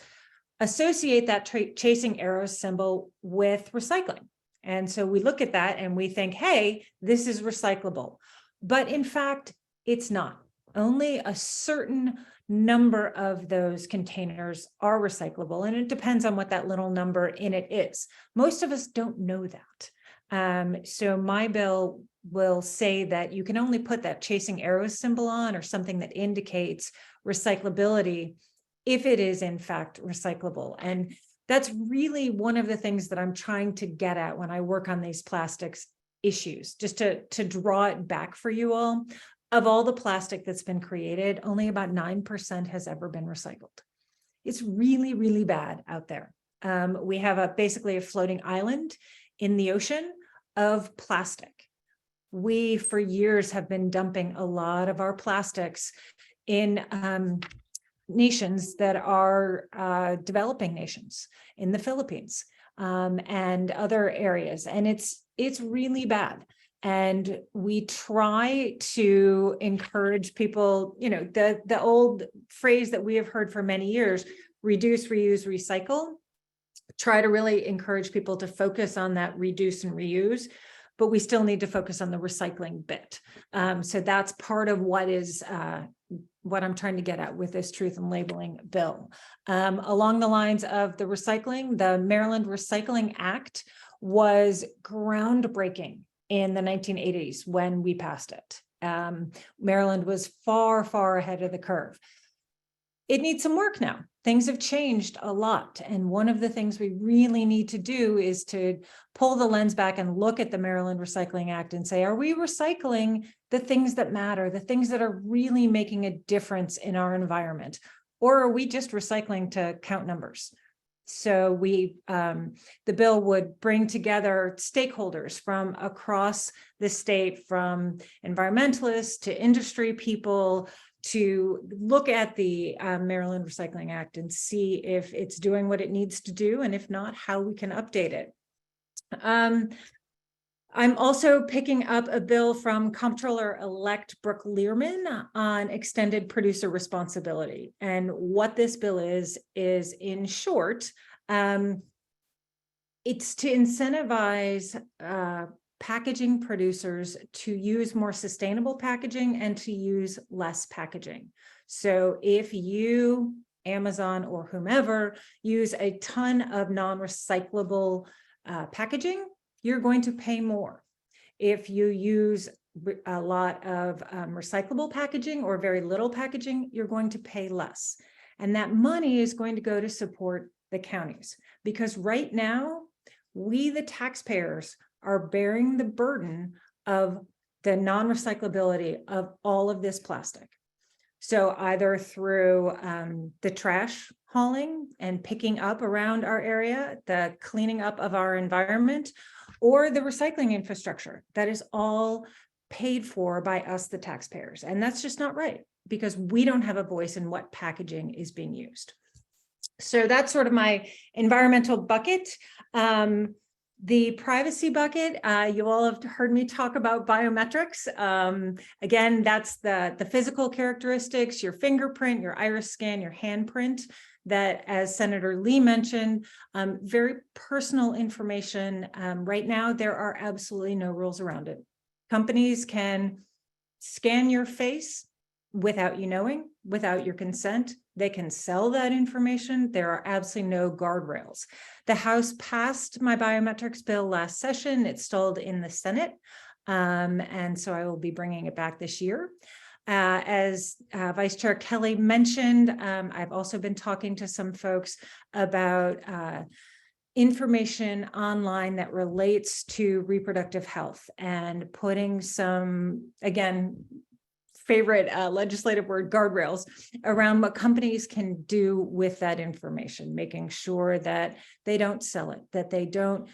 associate that chasing arrows symbol with recycling. And so we look at that and we think, hey, this is recyclable. But in fact, it's not. Only a certain number of those containers are recyclable, and it depends on what that little number in it is. Most of us don't know that. So my bill will say that you can only put that chasing arrows symbol on, or something that indicates recyclability, if it is in fact recyclable. And that's really one of the things that I'm trying to get at when I work on these plastics issues, just to draw it back for you all. Of all the plastic that's been created, only about 9% has ever been recycled. It's really, really bad out there. We have basically a floating island in the ocean of plastic. We, for years, have been dumping a lot of our plastics in nations that are developing nations, in the Philippines and other areas. And it's really bad. And we try to encourage people, the old phrase that we have heard for many years, reduce, reuse, recycle. Try to really encourage people to focus on that reduce and reuse, but we still need to focus on the recycling bit. So that's part of what I'm trying to get at with this truth in labeling bill. Along the lines of the recycling, the Maryland Recycling Act was groundbreaking in the 1980s when we passed it. Maryland was far, far ahead of the curve. It needs some work now. Things have changed a lot. And one of the things we really need to do is to pull the lens back and look at the Maryland Recycling Act and say, are we recycling the things that matter, the things that are really making a difference in our environment? Or are we just recycling to count numbers? So the bill would bring together stakeholders from across the state, from environmentalists to industry people, to look at the Maryland Recycling Act and see if it's doing what it needs to do, and if not, how we can update it. I'm also picking up a bill from Comptroller-elect Brooke Learman on extended producer responsibility. And what this bill is in short, it's to incentivize packaging producers to use more sustainable packaging and to use less packaging. So if you, Amazon or whomever, use a ton of non-recyclable packaging, you're going to pay more. If you use a lot of recyclable packaging or very little packaging, you're going to pay less. And that money is going to go to support the counties, because right now, we, the taxpayers, are bearing the burden of the non-recyclability of all of this plastic. So either through the trash hauling and picking up around our area, the cleaning up of our environment, or the recycling infrastructure that is all paid for by us, the taxpayers. And that's just not right, because we don't have a voice in what packaging is being used. So that's sort of my environmental bucket. The privacy bucket, you all have heard me talk about biometrics. Again, that's the physical characteristics, your fingerprint, your iris scan, your handprint, that, as Senator Lee mentioned, very personal information. Right now, there are absolutely no rules around it. Companies can scan your face without you knowing, without your consent. They can sell that information. There are absolutely no guardrails. The House passed my biometrics bill last session. It stalled in the Senate. And so I will be bringing it back this year. As Vice Chair Kelly mentioned, I've also been talking to some folks about information online that relates to reproductive health, and putting some, again, favorite legislative word, guardrails, around what companies can do with that information, making sure that they don't sell it, that they don't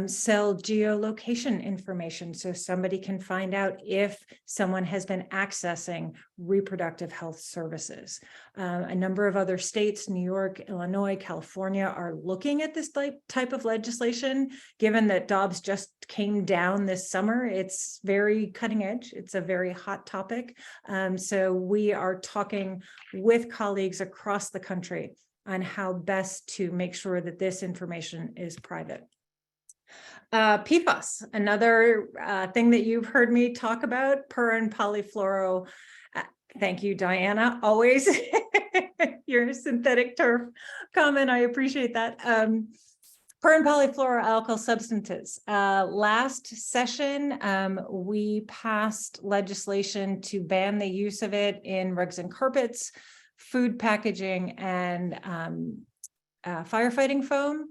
sell geolocation information, so somebody can find out if someone has been accessing reproductive health services. A number of other states, New York, Illinois, California, are looking at this type of legislation. Given that Dobbs just came down this summer, it's very cutting edge. It's a very hot topic. So we are talking with colleagues across the country on how best to make sure that this information is private. PFAS, another thing that you've heard me talk about, per and polyfluoro Thank you, Diana. Always your synthetic turf comment. I appreciate that. Per and polyfluoroalkyl substances. Last session, we passed legislation to ban the use of it in rugs and carpets, food packaging, and firefighting foam.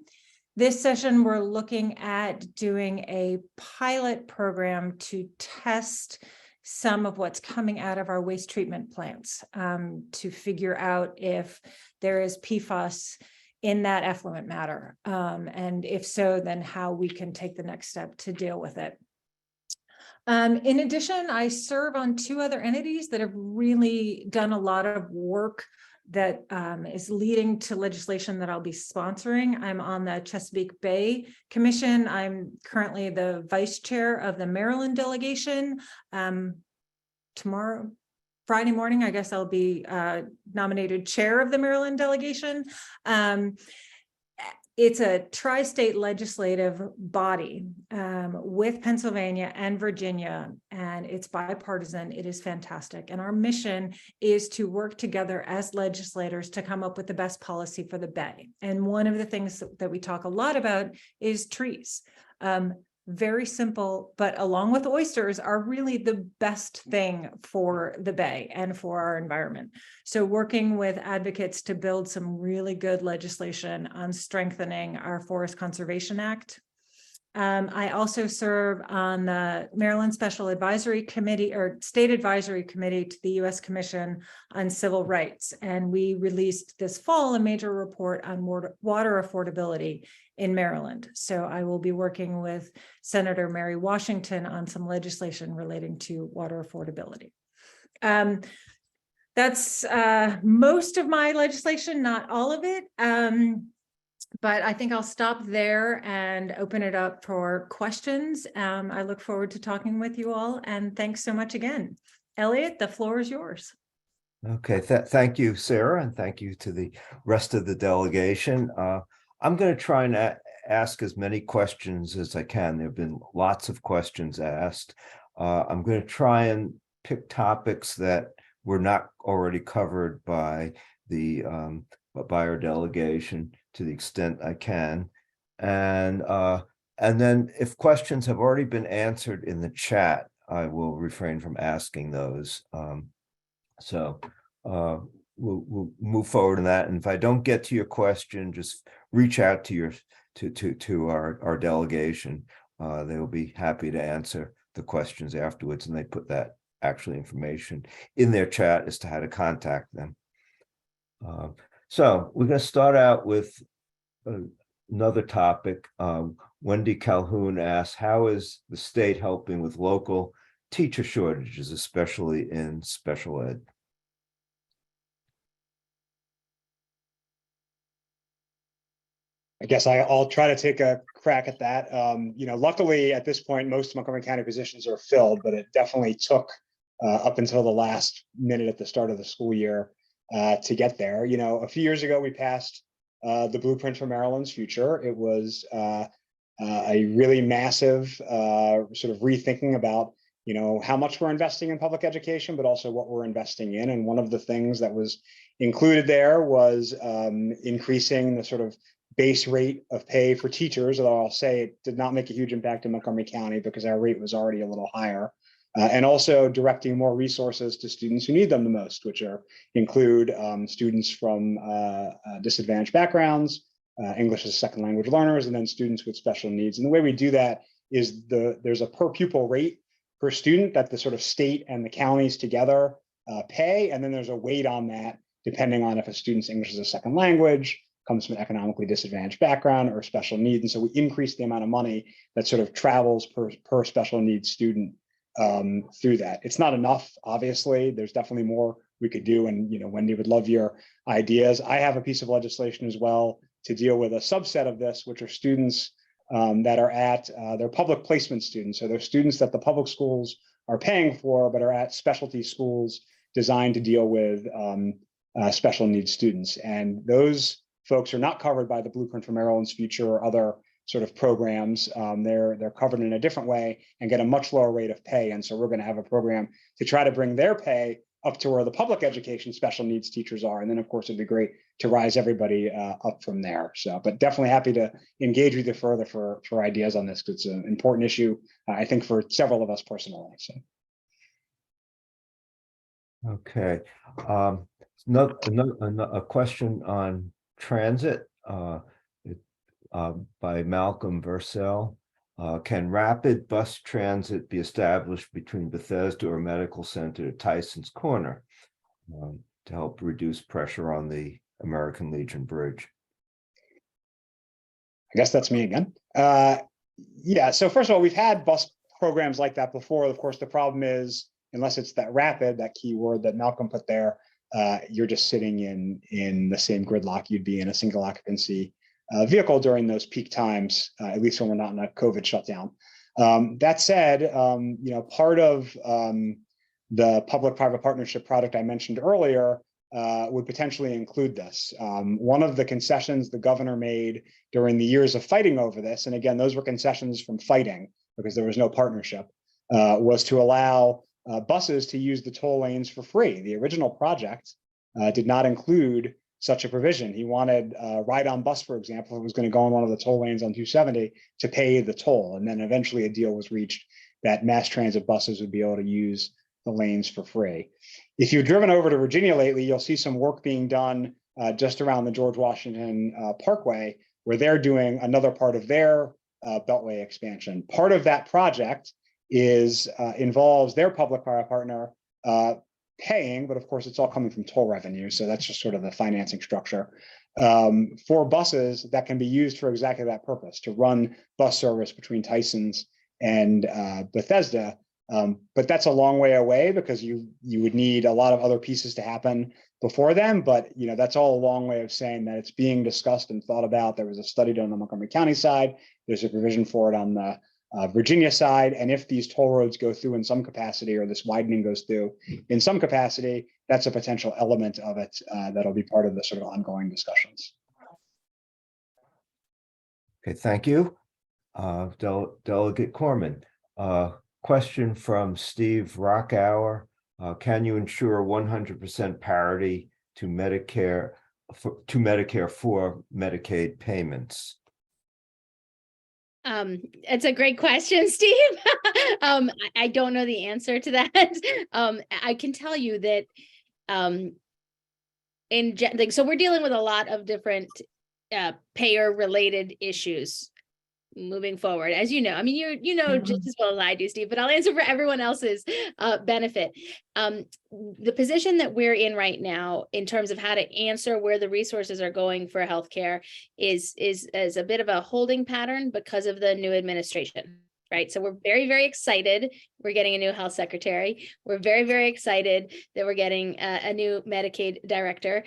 This session, we're looking at doing a pilot program to test some of what's coming out of our waste treatment plants to figure out if there is PFAS in that effluent matter. And if so, then how we can take the next step to deal with it. In addition, I serve on 2 other entities that have really done a lot of work that is leading to legislation that I'll be sponsoring. I'm on the Chesapeake Bay Commission. I'm currently the vice chair of the Maryland delegation. Tomorrow, Friday morning, I guess I'll be nominated chair of the Maryland delegation. It's a tri-state legislative body with Pennsylvania and Virginia, and it's bipartisan. It is fantastic. And our mission is to work together as legislators to come up with the best policy for the Bay. And one of the things that we talk a lot about is trees. Very simple, but along with oysters are really the best thing for the Bay and for our environment. So working with advocates to build some really good legislation on strengthening our Forest Conservation Act. I also serve on the Maryland Special Advisory Committee or State Advisory Committee to the U.S. Commission on Civil Rights. And we released this fall a major report on water affordability in Maryland. So I will be working with Senator Mary Washington on some legislation relating to water affordability. That's most of my legislation, not all of it. But I think I'll stop there and open it up for questions. I look forward to talking with you all, and thanks so much again. Elliot, the floor is yours. Okay, thank you, Sarah, and thank you to the rest of the delegation. I'm going to try and ask as many questions as I can. There have been lots of questions asked. I'm going to try and pick topics that were not already covered by our delegation to the extent I can. And then if questions have already been answered in the chat, I will refrain from asking those. We'll move forward in that. And if I don't get to your question, just reach out to our delegation. They will be happy to answer the questions afterwards, and they put that actual information in their chat as to how to contact them. So we're going to start out with another topic. Wendy Calhoun asks, how is the state helping with local teacher shortages, especially in special ed? I guess I'll try to take a crack at that. Luckily at this point, most Montgomery County positions are filled, but it definitely took up until the last minute at the start of the school year to get there. A few years ago, we passed the Blueprint for Maryland's Future. It was a really massive sort of rethinking about, how much we're investing in public education, but also what we're investing in. And one of the things that was included there was increasing the sort of base rate of pay for teachers, although I'll say it did not make a huge impact in Montgomery County because our rate was already a little higher. And also directing more resources to students who need them the most, which include students from disadvantaged backgrounds, English as a second language learners, and then students with special needs. And the way we do that is there's a per pupil rate per student that the sort of state and the counties together pay, and then there's a weight on that depending on if a student's English as a second language, comes from an economically disadvantaged background, or special needs. And so we increase the amount of money that sort of travels per special needs student through that. It's not enough, obviously. There's definitely more we could do, and Wendy would love your ideas. I have a piece of legislation as well to deal with a subset of this, which are students that are at they're public placement students. So they're students that the public schools are paying for, but are at specialty schools designed to deal with special needs students. And those folks are not covered by the Blueprint for Maryland's Future or other sort of programs. They're covered in a different way and get a much lower rate of pay. And so we're going to have a program to try to bring their pay up to where the public education special needs teachers are. And then, of course, it'd be great to rise everybody up from there. So, but definitely happy to engage with you further for ideas on this, because it's an important issue, I think, for several of us personally. So. Okay. A question on transit by Malcolm Versell. Can rapid bus transit be established between Bethesda or Medical Center to Tyson's Corner to help reduce pressure on the American Legion Bridge? I guess that's me again. Yeah, so first of all, we've had bus programs like that before. Of course, the problem is, unless it's that rapid, that key word that Malcolm put there, you're just sitting in the same gridlock you'd be in a single occupancy vehicle during those peak times, at least when we're not in a COVID shutdown. That said, part of the public-private partnership product I mentioned earlier would potentially include this. One of the concessions the governor made during the years of fighting over this, and again, those were concessions from fighting because there was no partnership, was to allow buses to use the toll lanes for free. The original project did not include such a provision. He wanted Ride on Bus, for example, if it was going to go on one of the toll lanes on 270 to pay the toll. And then eventually a deal was reached that mass transit buses would be able to use the lanes for free. If you've driven over to Virginia lately, you'll see some work being done just around the George Washington Parkway, where they're doing another part of their Beltway expansion. Part of that project involves their public-private partner paying, but of course it's all coming from toll revenue. So that's just sort of the financing structure for buses that can be used for exactly that purpose, to run bus service between Tyson's and Bethesda. But that's a long way away because you would need a lot of other pieces to happen before then. But that's all a long way of saying that it's being discussed and thought about. There was a study done on the Montgomery County side. There's a provision for it on the Virginia side. And if these toll roads go through in some capacity, or this widening goes through in some capacity, that's a potential element of it that'll be part of the sort of ongoing discussions. Okay, thank you. Delegate Corman. Question from Steve Rockhour. Can you ensure 100% parity to Medicare for Medicaid payments? It's a great question, Steve. I don't know the answer to that. I can tell you that so we're dealing with a lot of different payer related issues moving forward, as you know. I mean, you know just as well as I do, Steve, but I'll answer for everyone else's benefit. The position that we're in right now, in terms of how to answer where the resources are going for healthcare, is a bit of a holding pattern because of the new administration. Right. So we're very, very excited. We're getting a new health secretary. We're very, very excited that we're getting a new Medicaid director.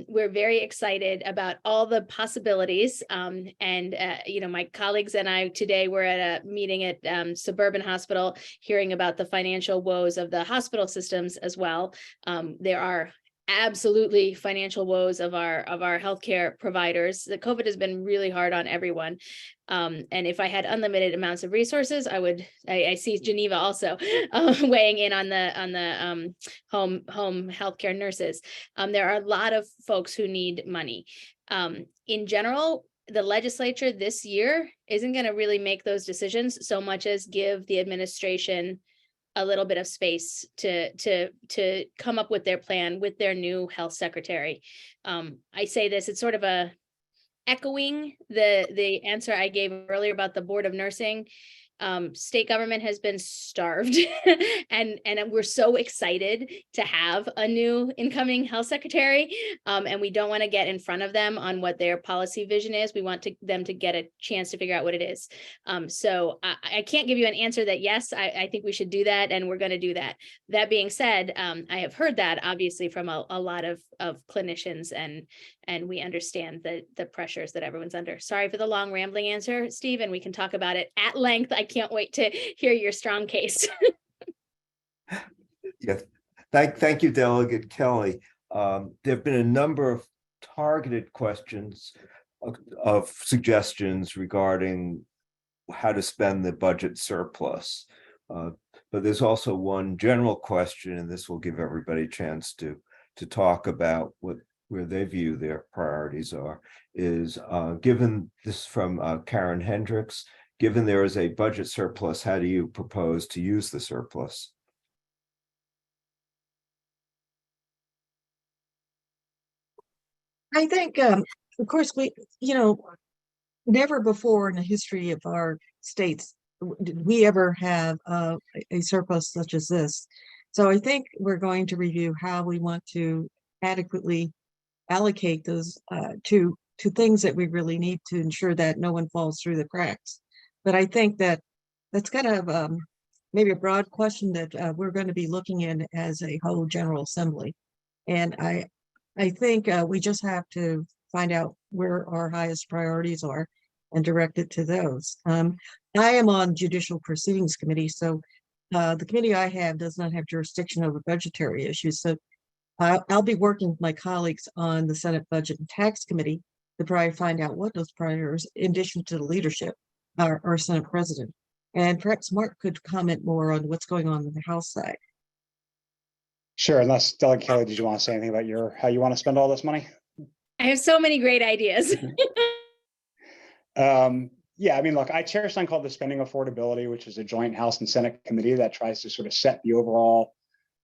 We're very excited about all the possibilities. My colleagues and I today were at a meeting at Suburban Hospital, hearing about the financial woes of the hospital systems as well. There are absolutely financial woes of our healthcare providers. The COVID has been really hard on everyone. And if I had unlimited amounts of resources, I see Geneva also weighing in on the home healthcare nurses. There are a lot of folks who need money. In general, the legislature this year isn't going to really make those decisions so much as give the administration a little bit of space to come up with their plan with their new health secretary. I say this, it's sort of echoing the answer I gave earlier about the Board of Nursing. State government has been starved and we're so excited to have a new incoming health secretary, and we don't want to get in front of them on what their policy vision is. We want them to get a chance to figure out what it is. So I can't give you an answer that yes, I think we should do that, and we're going to do that. That being said, I have heard that obviously from a lot of clinicians, and we understand the pressures that everyone's under. Sorry for the long rambling answer, Steve, and we can talk about it at length. I can't wait to hear your strong case. Yes, thank you, Delegate Kelly. There have been a number of targeted questions of suggestions regarding how to spend the budget surplus. But there's also one general question, and this will give everybody a chance to talk about where they view their priorities are, is given this from Karen Hendricks, given there is a budget surplus, how do you propose to use the surplus? I think, of course, never before in the history of our states did we ever have a surplus such as this. So I think we're going to review how we want to adequately allocate those to things that we really need to ensure that no one falls through the cracks. But I think that's kind of maybe a broad question that we're going to be looking in as a whole General Assembly. And I think we just have to find out where our highest priorities are and direct it to those. I am on Judicial Proceedings Committee, so the committee I have does not have jurisdiction over budgetary issues. So I'll be working with my colleagues on the Senate Budget and Tax Committee to try to find out what those priorities, in addition to the leadership, our Senate President. And perhaps Mark could comment more on what's going on the House side. Sure, unless Delegate Kelly, did you want to say anything about how you want to spend all this money? I have so many great ideas. Yeah, I mean, look, I chair something called the Spending Affordability, which is a joint House and Senate committee that tries to sort of set the overall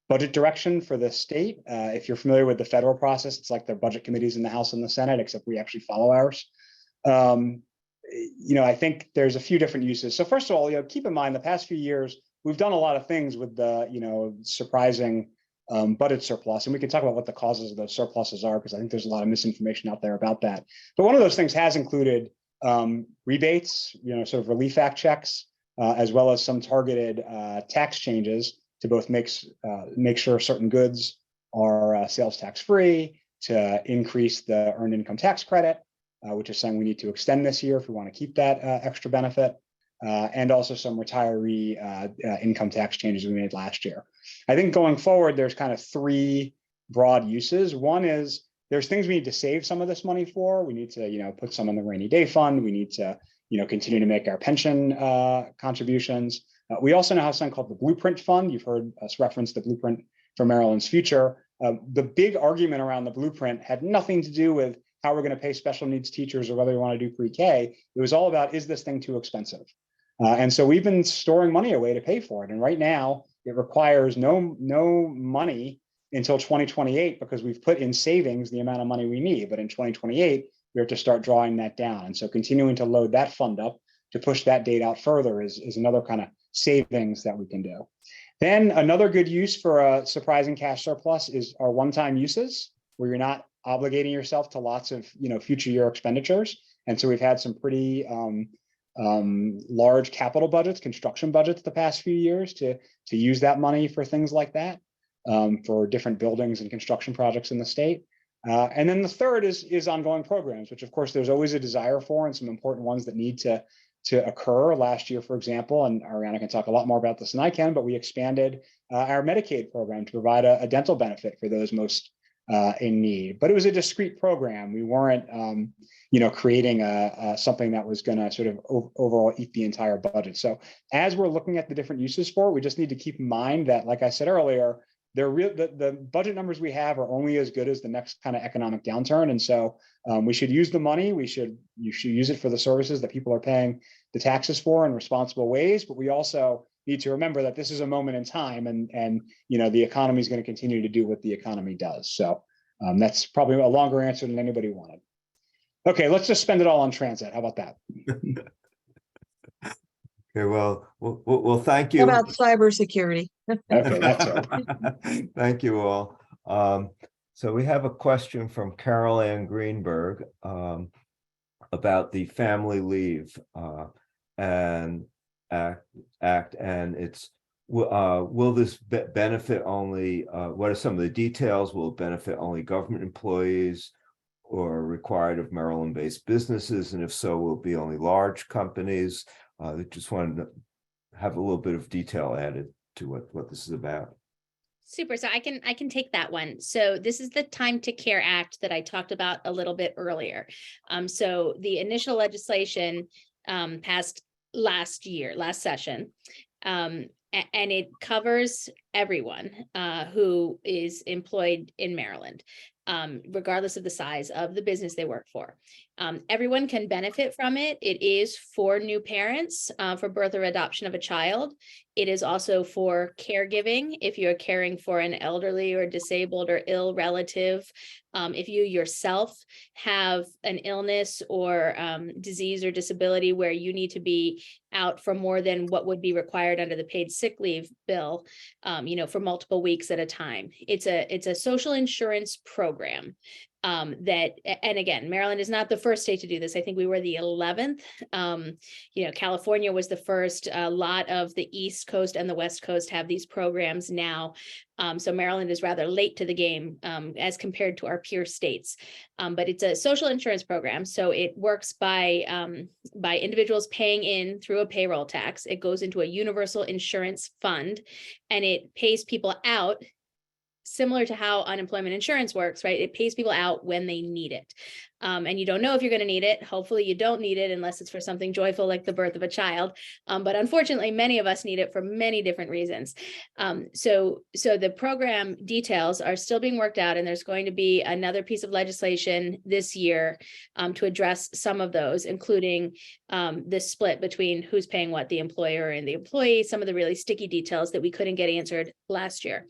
budget direction for the state. If you're familiar with the federal process, it's like their budget committees in the House and the Senate, except we actually follow ours. I think there's a few different uses. So first of all, keep in mind the past few years, we've done a lot of things with the, surprising budget surplus, and we can talk about what the causes of those surpluses are, because I think there's a lot of misinformation out there about that. But one of those things has included rebates, sort of relief act checks, as well as some targeted tax changes to both make sure certain goods are sales tax free, to increase the earned income tax credit, which is something we need to extend this year if we want to keep that extra benefit. And also some retiree income tax changes we made last year. I think going forward, there's kind of three broad uses. One is there's things we need to save some of this money for. We need to, put some in the rainy day fund. We need to, continue to make our pension contributions. We also now have something called the Blueprint Fund. You've heard us reference the Blueprint for Maryland's Future. The big argument around the Blueprint had nothing to do with how we're going to pay special needs teachers or whether we want to do pre-K. It was all about, is this thing too expensive? And so we've been storing money away to pay for it. And right now it requires no money until 2028 because we've put in savings the amount of money we need. But in 2028, we have to start drawing that down. And so continuing to load that fund up to push that date out further is another kind of savings that we can do. Then another good use for a surprising cash surplus is our one-time uses, where you're not obligating yourself to lots of future year expenditures. And so we've had some pretty large capital budgets, construction budgets the past few years to use that money for things like that, for different buildings and construction projects in the state. And then the third is ongoing programs, which of course there's always a desire for, and some important ones that need to occur. Last year, for example, and Ariana can talk a lot more about this than I can, but we expanded our Medicaid program to provide a dental benefit for those most in need. But it was a discrete program. We weren't creating something that was going to sort of overall eat the entire budget. So as we're looking at the different uses for it, we just need to keep in mind that, like I said earlier, the budget numbers we have are only as good as the next kind of economic downturn. And so we should use the money. You should use it for the services that people are paying the taxes for in responsible ways. But we also need to remember that this is a moment in time, and the economy is going to continue to do what the economy does. So that's probably a longer answer than anybody wanted. Okay, let's just spend it all on transit. How about that? Okay, well, thank you. How about cybersecurity? Okay, that's it. Thank you all. So we have a question from Carol Ann Greenberg about the family leave and act, and it's will this benefit only? What are some of the details? Will it benefit only government employees or required of Maryland-based businesses? And if so, will it be only large companies? I just wanted to have a little bit of detail added to what this is about. Super. So I can take that one. So this is the Time to Care Act that I talked about a little bit earlier. So the initial legislation passed last session. And it covers everyone who is employed in Maryland, regardless of the size of the business they work for. Everyone can benefit from it. It is for new parents, for birth or adoption of a child. It is also for caregiving, if you're caring for an elderly or disabled or ill relative. If you yourself have an illness or disease or disability where you need to be out for more than what would be required under the paid sick leave bill, for multiple weeks at a time. It's a social insurance program that, and again, Maryland is not the first state to do this. I think we were the 11th. California was the first. A lot of the East Coast and the West Coast have these programs now. So Maryland is rather late to the game as compared to our peer states. But it's a social insurance program. So it works by individuals paying in through a payroll tax. It goes into a universal insurance fund, and it pays people out similar to how unemployment insurance works, right? It pays people out when they need it. And you don't know if you're going to need it. Hopefully you don't need it unless it's for something joyful like the birth of a child. But unfortunately, many of us need it for many different reasons. So the program details are still being worked out, and there's going to be another piece of legislation this year to address some of those, including this split between who's paying what, the employer and the employee, some of the really sticky details that we couldn't get answered last year.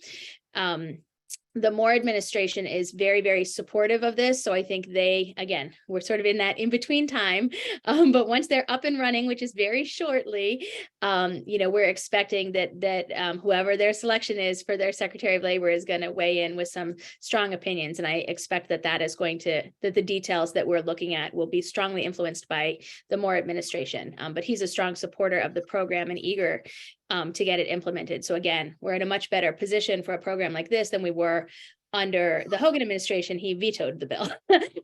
The Moore administration is very, very supportive of this. So I think we're sort of in that in-between time. But once they're up and running, which is very shortly, we're expecting that whoever their selection is for their Secretary of Labor is going to weigh in with some strong opinions. And I expect that the details that we're looking at will be strongly influenced by the Moore administration. But he's a strong supporter of the program and eager to get it implemented. So again, we're in a much better position for a program like this than we were under the Hogan administration. He vetoed the bill.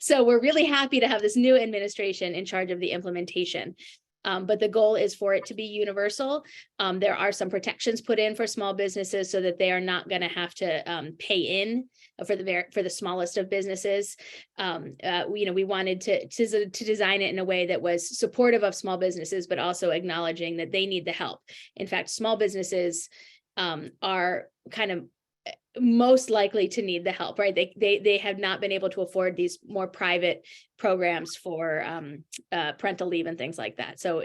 So we're really happy to have this new administration in charge of the implementation. But the goal is for it to be universal. There are some protections put in for small businesses so that they are not going to have to pay in for the smallest of businesses. We wanted to design it in a way that was supportive of small businesses, but also acknowledging that they need the help. In fact, small businesses are kind of most likely to need the help, right? They have not been able to afford these more private programs for parental leave and things like that. So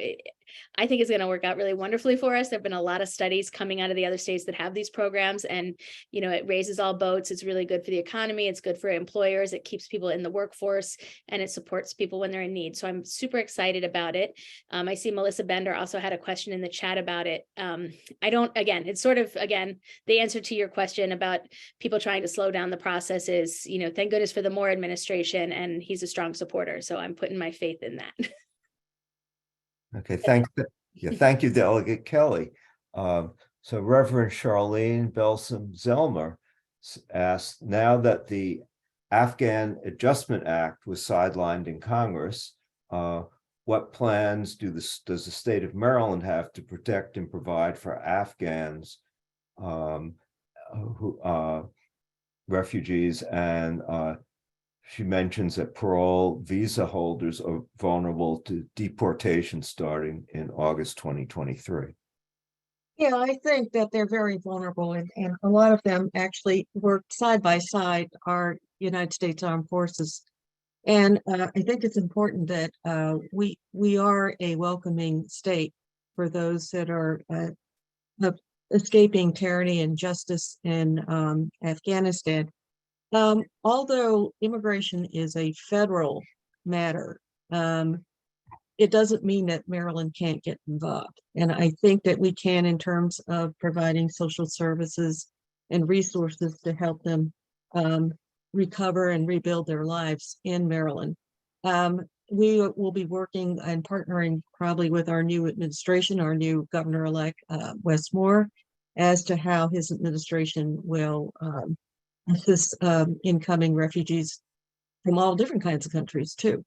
I think it's going to work out really wonderfully for us. There have been a lot of studies coming out of the other states that have these programs, and it raises all boats. It's really good for the economy. It's good for employers. It keeps people in the workforce, and it supports people when they're in need. So I'm super excited about it. I see Melissa Bender also had a question in the chat about it. It's sort of, the answer to your question about people trying to slow down the process is, thank goodness for the Moore administration, and he's a strong supporter. So I'm putting my faith in that. Okay, thank you, Delegate Kelly. So Reverend Charlene Belsom-Zelmer asked, now that the Afghan Adjustment Act was sidelined in Congress, what plans does the state of Maryland have to protect and provide for Afghans refugees? And she mentions that parole visa holders are vulnerable to deportation starting in August 2023. Yeah, I think that they're very vulnerable, and a lot of them actually work side by side our United States Armed Forces. And I think it's important that we are a welcoming state for those that are escaping tyranny and injustice in Afghanistan. Although immigration is a federal matter, it doesn't mean that Maryland can't get involved. And I think that we can, in terms of providing social services and resources to help them recover and rebuild their lives in Maryland. We will be working and partnering probably with our new administration, our new governor-elect, Wes Moore, as to how his administration will assist incoming refugees from all different kinds of countries too.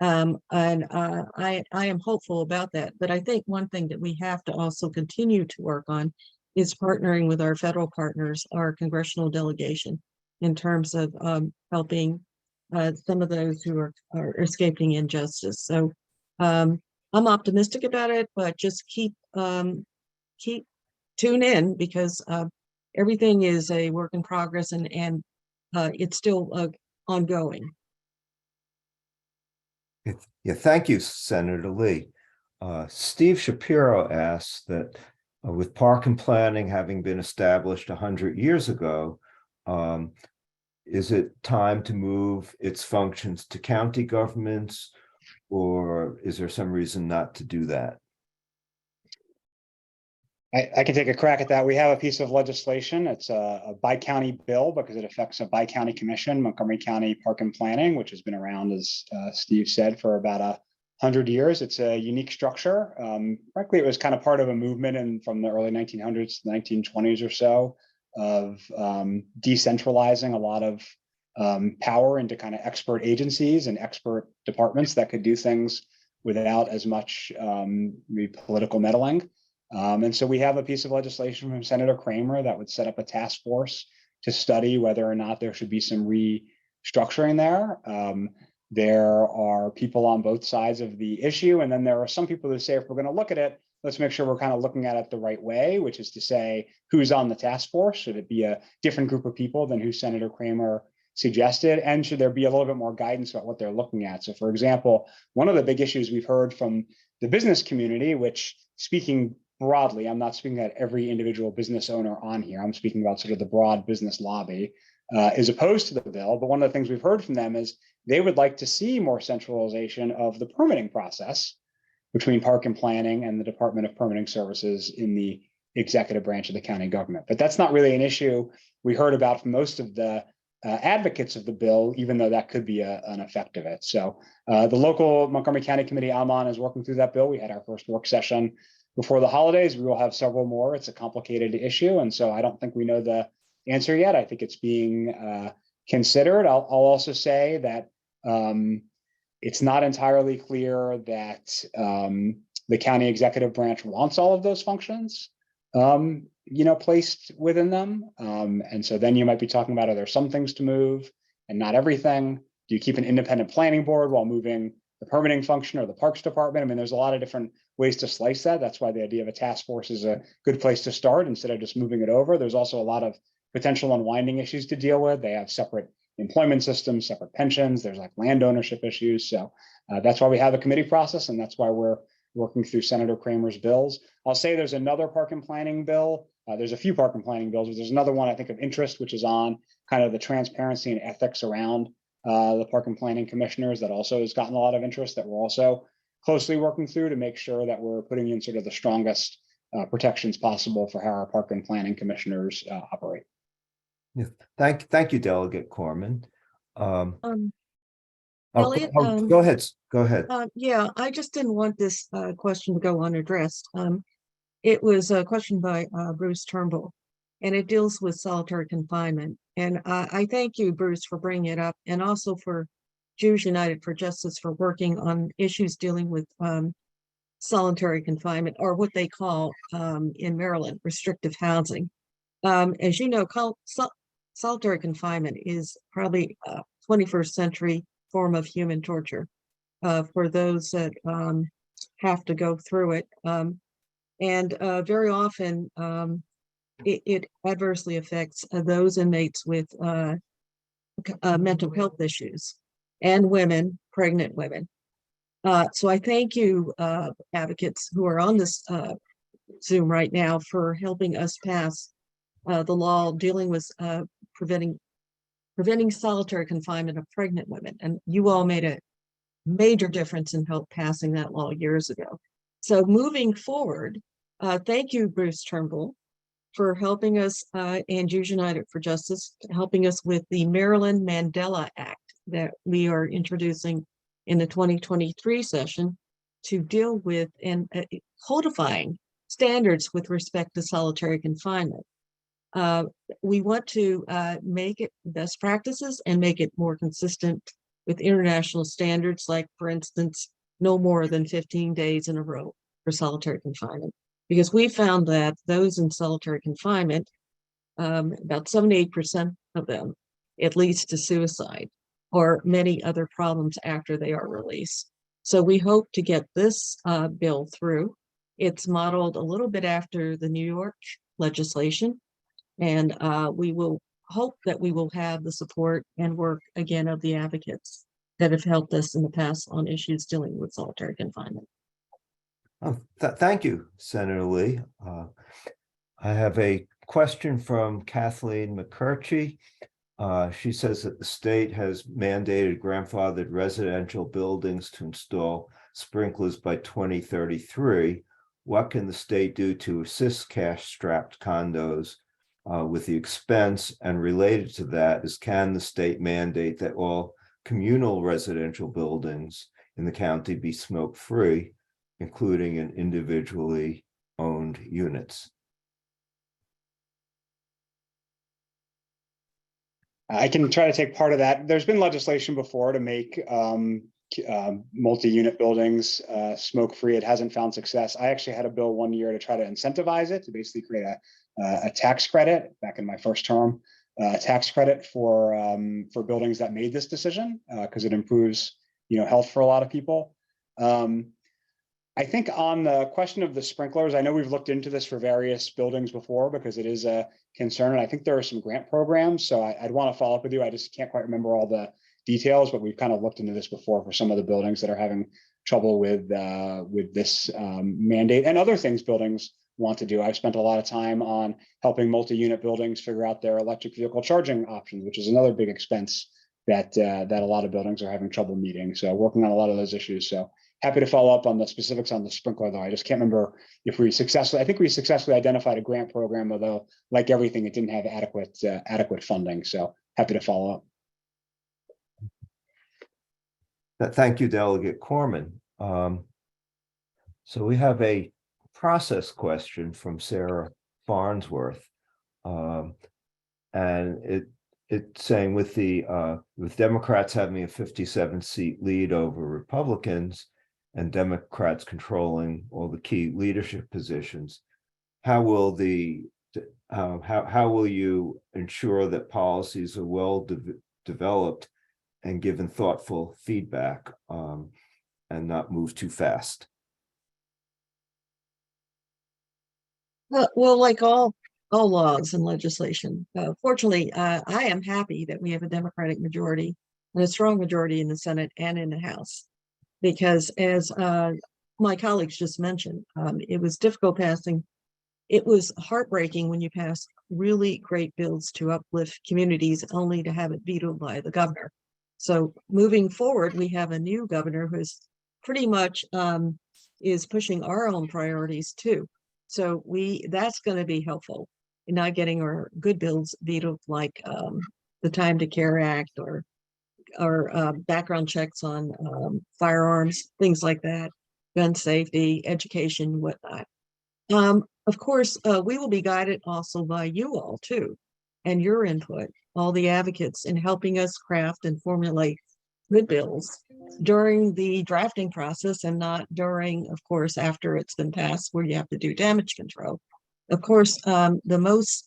I am hopeful about that. But I think one thing that we have to also continue to work on is partnering with our federal partners, our congressional delegation, in terms of helping some of those who are escaping injustice. So I'm optimistic about it, but just keep tune in because everything is a work in progress and it's still ongoing. Yeah, thank you, Senator Lee. Steve Shapiro asks that with park and planning having been established 100 years ago, is it time to move its functions to county governments, or is there some reason not to do that? I can take a crack at that. We have a piece of legislation. It's a bi-county bill because it affects a bi-county commission, Montgomery County Park and Planning, which has been around, as Steve said, for about 100 years. It's a unique structure. Frankly, it was kind of part of a movement from the early 1900s to 1920s or so of decentralizing a lot of power into kind of expert agencies and expert departments that could do things without as much political meddling. And so we have a piece of legislation from Senator Kramer that would set up a task force to study whether or not there should be some restructuring there. There are people on both sides of the issue. And then there are some people who say, if we're going to look at it, let's make sure we're kind of looking at it the right way, which is to say, who's on the task force? Should it be a different group of people than who Senator Kramer suggested? And should there be a little bit more guidance about what they're looking at? So, for example, one of the big issues we've heard from the business community, which, speaking broadly, I'm not speaking at every individual business owner on here, I'm speaking about sort of the broad business lobby, is opposed to the bill. But one of the things we've heard from them is they would like to see more centralization of the permitting process between park and planning and the Department of Permitting Services in the executive branch of the county government. But that's not really an issue we heard about from most of the advocates of the bill, even though that could be an effect of it. So the local Montgomery County Committee I'm on is working through that bill. We had our first work session before the holidays. We will have several more. It's a complicated issue. And so I don't think we know the answer yet. I think it's being considered. I'll also say that it's not entirely clear that the county executive branch wants all of those functions, placed within them. And so then you might be talking about, are there some things to move and not everything? Do you keep an independent planning board while moving the permitting function or the parks department? I mean, there's a lot of different ways to slice that. That's why the idea of a task force is a good place to start instead of just moving it over. There's also a lot of potential unwinding issues to deal with. They have separate employment systems, separate pensions. There's like land ownership issues. So that's why we have a committee process, and that's why we're working through Senator Kramer's bills. I'll say there's another park and planning bill. There's a few park and planning bills, but there's another one I think of interest, which is on kind of the transparency and ethics around the park and planning commissioners. That also has gotten a lot of interest that we're also closely working through to make sure that we're putting in sort of the strongest protections possible for how our park and planning commissioners operate. Yeah. Thank you, Delegate Corman. Elliot, Go ahead. Go ahead. yeah, I just didn't want this question to go unaddressed. It was a question by Bruce Turnbull, and it deals with solitary confinement. And I thank you, Bruce, for bringing it up, and also for Jews United for Justice for working on issues dealing with solitary confinement, or what they call in Maryland restrictive housing. As you know, solitary confinement is probably a 21st century form of human torture for those that have to go through it. And very often it adversely affects those inmates with mental health issues and women, pregnant women. So I thank you, advocates who are on this Zoom right now, for helping us pass the law dealing with preventing solitary confinement of pregnant women. And you all made a major difference in help passing that law years ago. So moving forward, thank you, Bruce Turnbull, for helping us and Jews United for Justice, helping us with the Maryland Mandela Act that we are introducing in the 2023 session to deal with and codifying standards with respect to solitary confinement. We want to make it best practices and make it more consistent with international standards, like, for instance, no more than 15 days in a row for solitary confinement. Because we found that those in solitary confinement, about 78% of them, it leads to suicide or many other problems after they are released. So we hope to get this bill through It's modeled a little bit after the New York legislation. And we will hope that we will have the support and work again of the advocates that have helped us in the past on issues dealing with solitary confinement. Thank you, Senator Lee. I have a question from Kathleen McCurchie. She says that the state has mandated grandfathered residential buildings to install sprinklers by 2033. What can the state do to assist cash-strapped condos with the expense? And related to that is, can the state mandate that all communal residential buildings in the county be smoke-free, including in individually owned units? I can try to take part of that. There's been legislation before to make multi-unit buildings smoke-free. It hasn't found success. I actually had a bill one year to try to incentivize it, to basically create a tax credit back in my first term, tax credit for buildings that made this decision, because it improves, health for a lot of people. I think on the question of the sprinklers, I know we've looked into this for various buildings before because it is a concern, and I think there are some grant programs. So I'd want to follow up with you. I just can't quite remember all the details, but we've kind of looked into this before for some of the buildings that are having trouble with this mandate, and other things buildings want to do. I've spent a lot of time on helping multi-unit buildings figure out their electric vehicle charging options, which is another big expense that a lot of buildings are having trouble meeting. So working on a lot of those issues. So happy to follow up on the specifics on the sprinkler, though. I just can't remember if we successfully, I think we successfully identified a grant program, although like everything, it didn't have adequate funding. So happy to follow up. Thank you, Delegate Corman. So we have a process question from Sarah Farnsworth. And it's saying with Democrats having a 57-seat lead over Republicans and Democrats controlling all the key leadership positions, how will you ensure that policies are well developed and given thoughtful feedback, and not move too fast? Well, like all laws and legislation, fortunately, I am happy that we have a Democratic majority and a strong majority in the Senate and in the House, because as my colleagues just mentioned, it was difficult passing. It was heartbreaking when you pass really great bills to uplift communities only to have it vetoed by the governor. So moving forward, we have a new governor who's pretty much is pushing our own priorities too. So that's going to be helpful in not getting our good bills vetoed, like the Time to Care Act or background checks on firearms, things like that, gun safety, education, whatnot. Of course, we will be guided also by you all too, and your input, all the advocates, in helping us craft and formulate good bills during the drafting process, and not during, of course, after it's been passed, where you have to do damage control. Of course, the most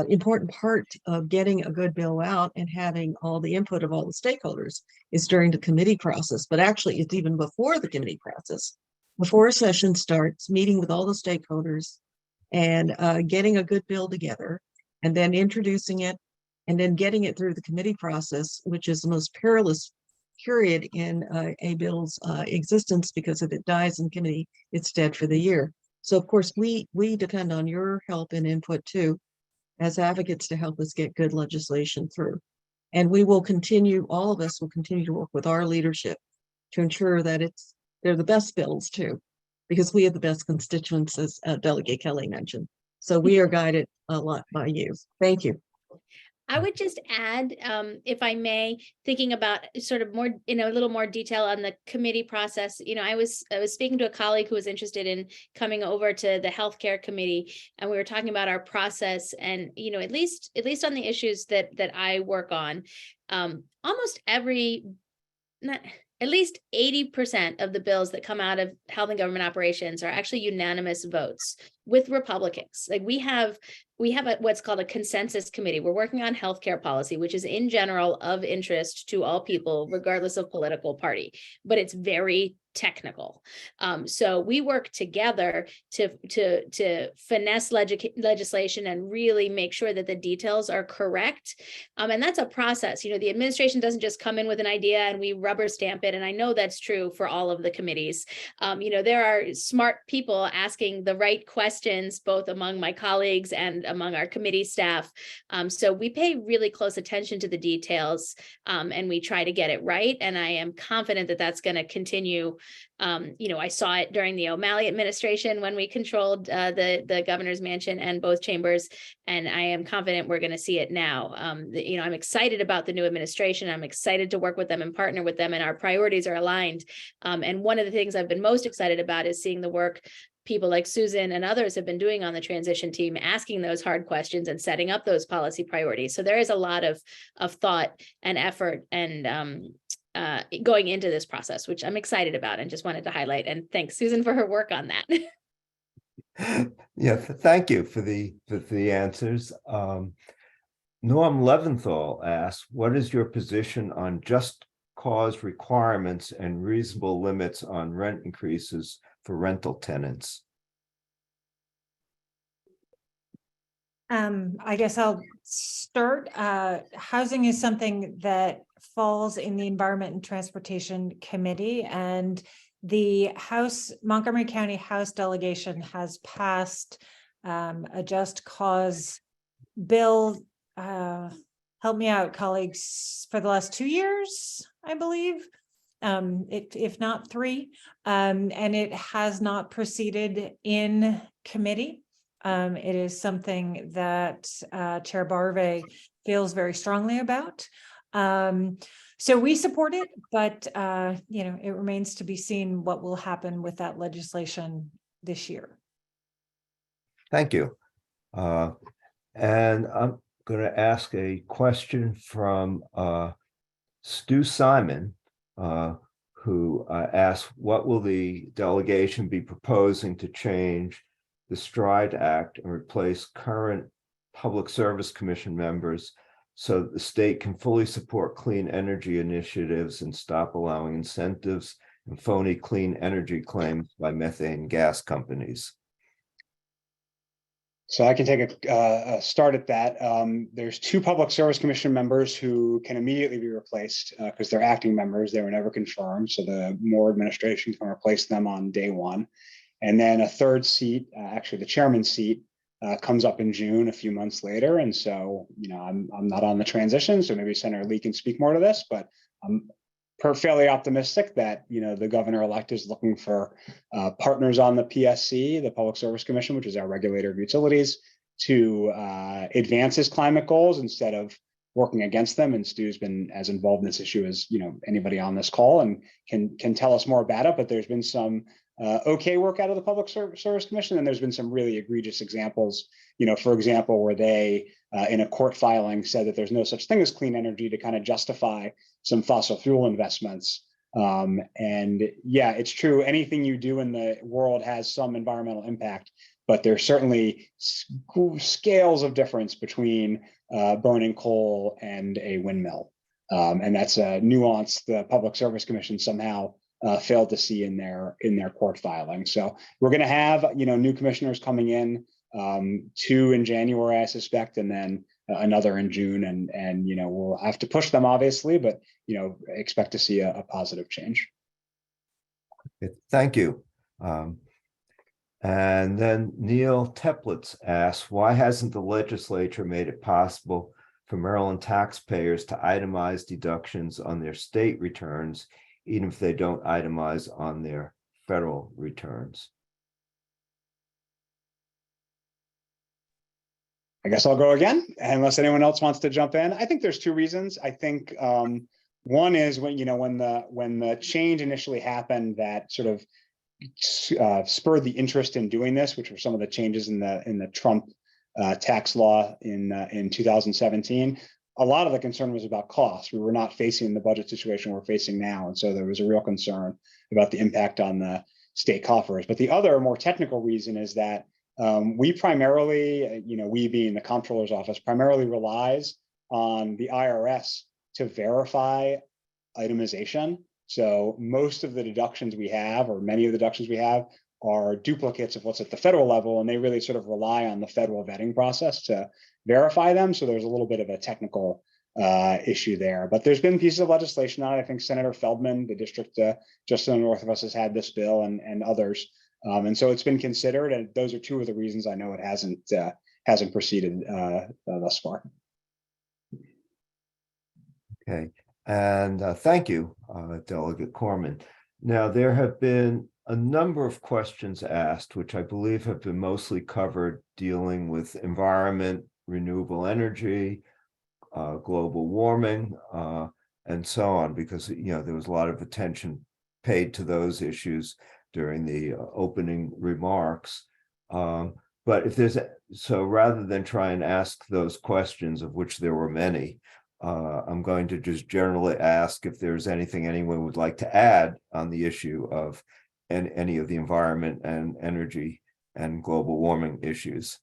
important part of getting a good bill out and having all the input of all the stakeholders is during the committee process. But actually, it's even before the committee process, before a session starts, meeting with all the stakeholders and getting a good bill together, and then introducing it, and then getting it through the committee process, which is the most perilous period in a bill's existence, because if it dies in committee, it's dead for the year. So of course, we depend on your help and input too, as advocates, to help us get good legislation through. And we will continue, all of us will continue to work with our leadership to ensure that they're the best bills too, because we have the best constituents, as Delegate Kelly mentioned. So we are guided a lot by you. Thank you. I would just add, if I may, thinking about sort of more, a little more detail on the committee process. I was speaking to a colleague who was interested in coming over to the healthcare committee, and we were talking about our process. And at least on the issues that I work on, almost at least 80% of the bills that come out of health and government operations are actually unanimous votes. with Republicans. Like we have what's called a consensus committee. We're working on healthcare policy, which is in general of interest to all people, regardless of political party, but it's very technical. So we work together to finesse legislation and really make sure that the details are correct. And that's a process. You know, the administration doesn't just come in with an idea and we rubber stamp it. And I know that's true for all of the committees. You know, there are smart people asking the right questions, both among my colleagues and among our committee staff. So we pay really close attention to the details, and we try to get it right. And I am confident that that's going to continue. You know, I saw it during the O'Malley administration when we controlled the governor's mansion and both chambers, and I am confident we're going to see it now. You know, I'm excited about the new administration. I'm excited to work with them and partner with them, and our priorities are aligned. And one of the things I've been most excited about is seeing the work people like Susan and others have been doing on the transition team, asking those hard questions and setting up those policy priorities. So there is a lot of thought and effort and going into this process, which I'm excited about and just wanted to highlight. And thanks Susan for her work on that. Yeah, thank you for the answers. Norm Leventhal asks, what is your position on just cause requirements and reasonable limits on rent increases for rental tenants? I guess I'll start. Housing is something that falls in the Environment and Transportation Committee, and the Montgomery County House delegation has passed a just cause bill. Help me out, colleagues, for the last 2 years, I believe, if not 3, and it has not proceeded in committee. It is something that Chair Barve feels very strongly about. So we support it, but you know, it remains to be seen what will happen with that legislation this year. Thank you. And I'm going to ask a question from Stu Simon, who asked, what will the delegation be proposing to change the STRIDE Act and replace current Public Service Commission members so that the state can fully support clean energy initiatives and stop allowing incentives and phony clean energy claims by methane gas companies? So I can take a start at that. There's 2 Public Service Commission members who can immediately be replaced because they're acting members. They were never confirmed. So the Moore administration can replace them on day 1. And then a 3rd seat, actually the chairman's seat, comes up in June, a few months later. And so, you know, I'm not on the transition, so maybe Senator Lee can speak more to this, but I'm fairly optimistic that, you know, the governor-elect is looking for partners on the PSC, the Public Service Commission, which is our regulator of utilities, to advance his climate goals instead of working against them. And Stu's been as involved in this issue as, you know, anybody on this call and can tell us more about it. But there's been some okay work out of the Public Service Commission, and there's been some really egregious examples, you know, for example, where they in a court filing said that there's no such thing as clean energy to kind of justify some fossil fuel investments. And yeah, it's true, anything you do in the world has some environmental impact, but there's certainly scales of difference between burning coal and a windmill. And that's a nuance the Public Service Commission somehow failed to see in their court filing. So we're going to have, you know, new commissioners coming in, 2 in January, I suspect, and then another in June. And you know, we'll have to push them, obviously, but you know, expect to see a positive change. Thank you. And then Neil Teplitz asks, why hasn't the legislature made it possible for Maryland taxpayers to itemize deductions on their state returns, even if they don't itemize on their federal returns? I guess I'll go again, unless anyone else wants to jump in. I think there's 2 reasons. I think one is when the change initially happened that sort of spurred the interest in doing this, which were some of the changes in the Trump tax law in 2017. A lot of the concern was about cost. We were not facing the budget situation we're facing now, and so there was a real concern about the impact on the state coffers. But the other more technical reason is that We primarily, we being the comptroller's office, primarily relies on the IRS to verify itemization. So most of the deductions we have, or many of the deductions we have, are duplicates of what's at the federal level, and they really sort of rely on the federal vetting process to verify them. So there's a little bit of a technical issue there. But there's been pieces of legislation on it. I think Senator Feldman, the district just to the north of us, has had this bill, and others. And so it's been considered, and those are two of the reasons I know it hasn't proceeded thus far. Okay, and thank you, Delegate Corman. Now, there have been a number of questions asked, which I believe have been mostly covered dealing with environment, renewable energy, global warming, and so on, because there was a lot of attention paid to those issues during the opening remarks. But so rather than try and ask those questions, of which there were many, I'm going to just generally ask if there's anything anyone would like to add on the issue of any of the environment and energy and global warming issues.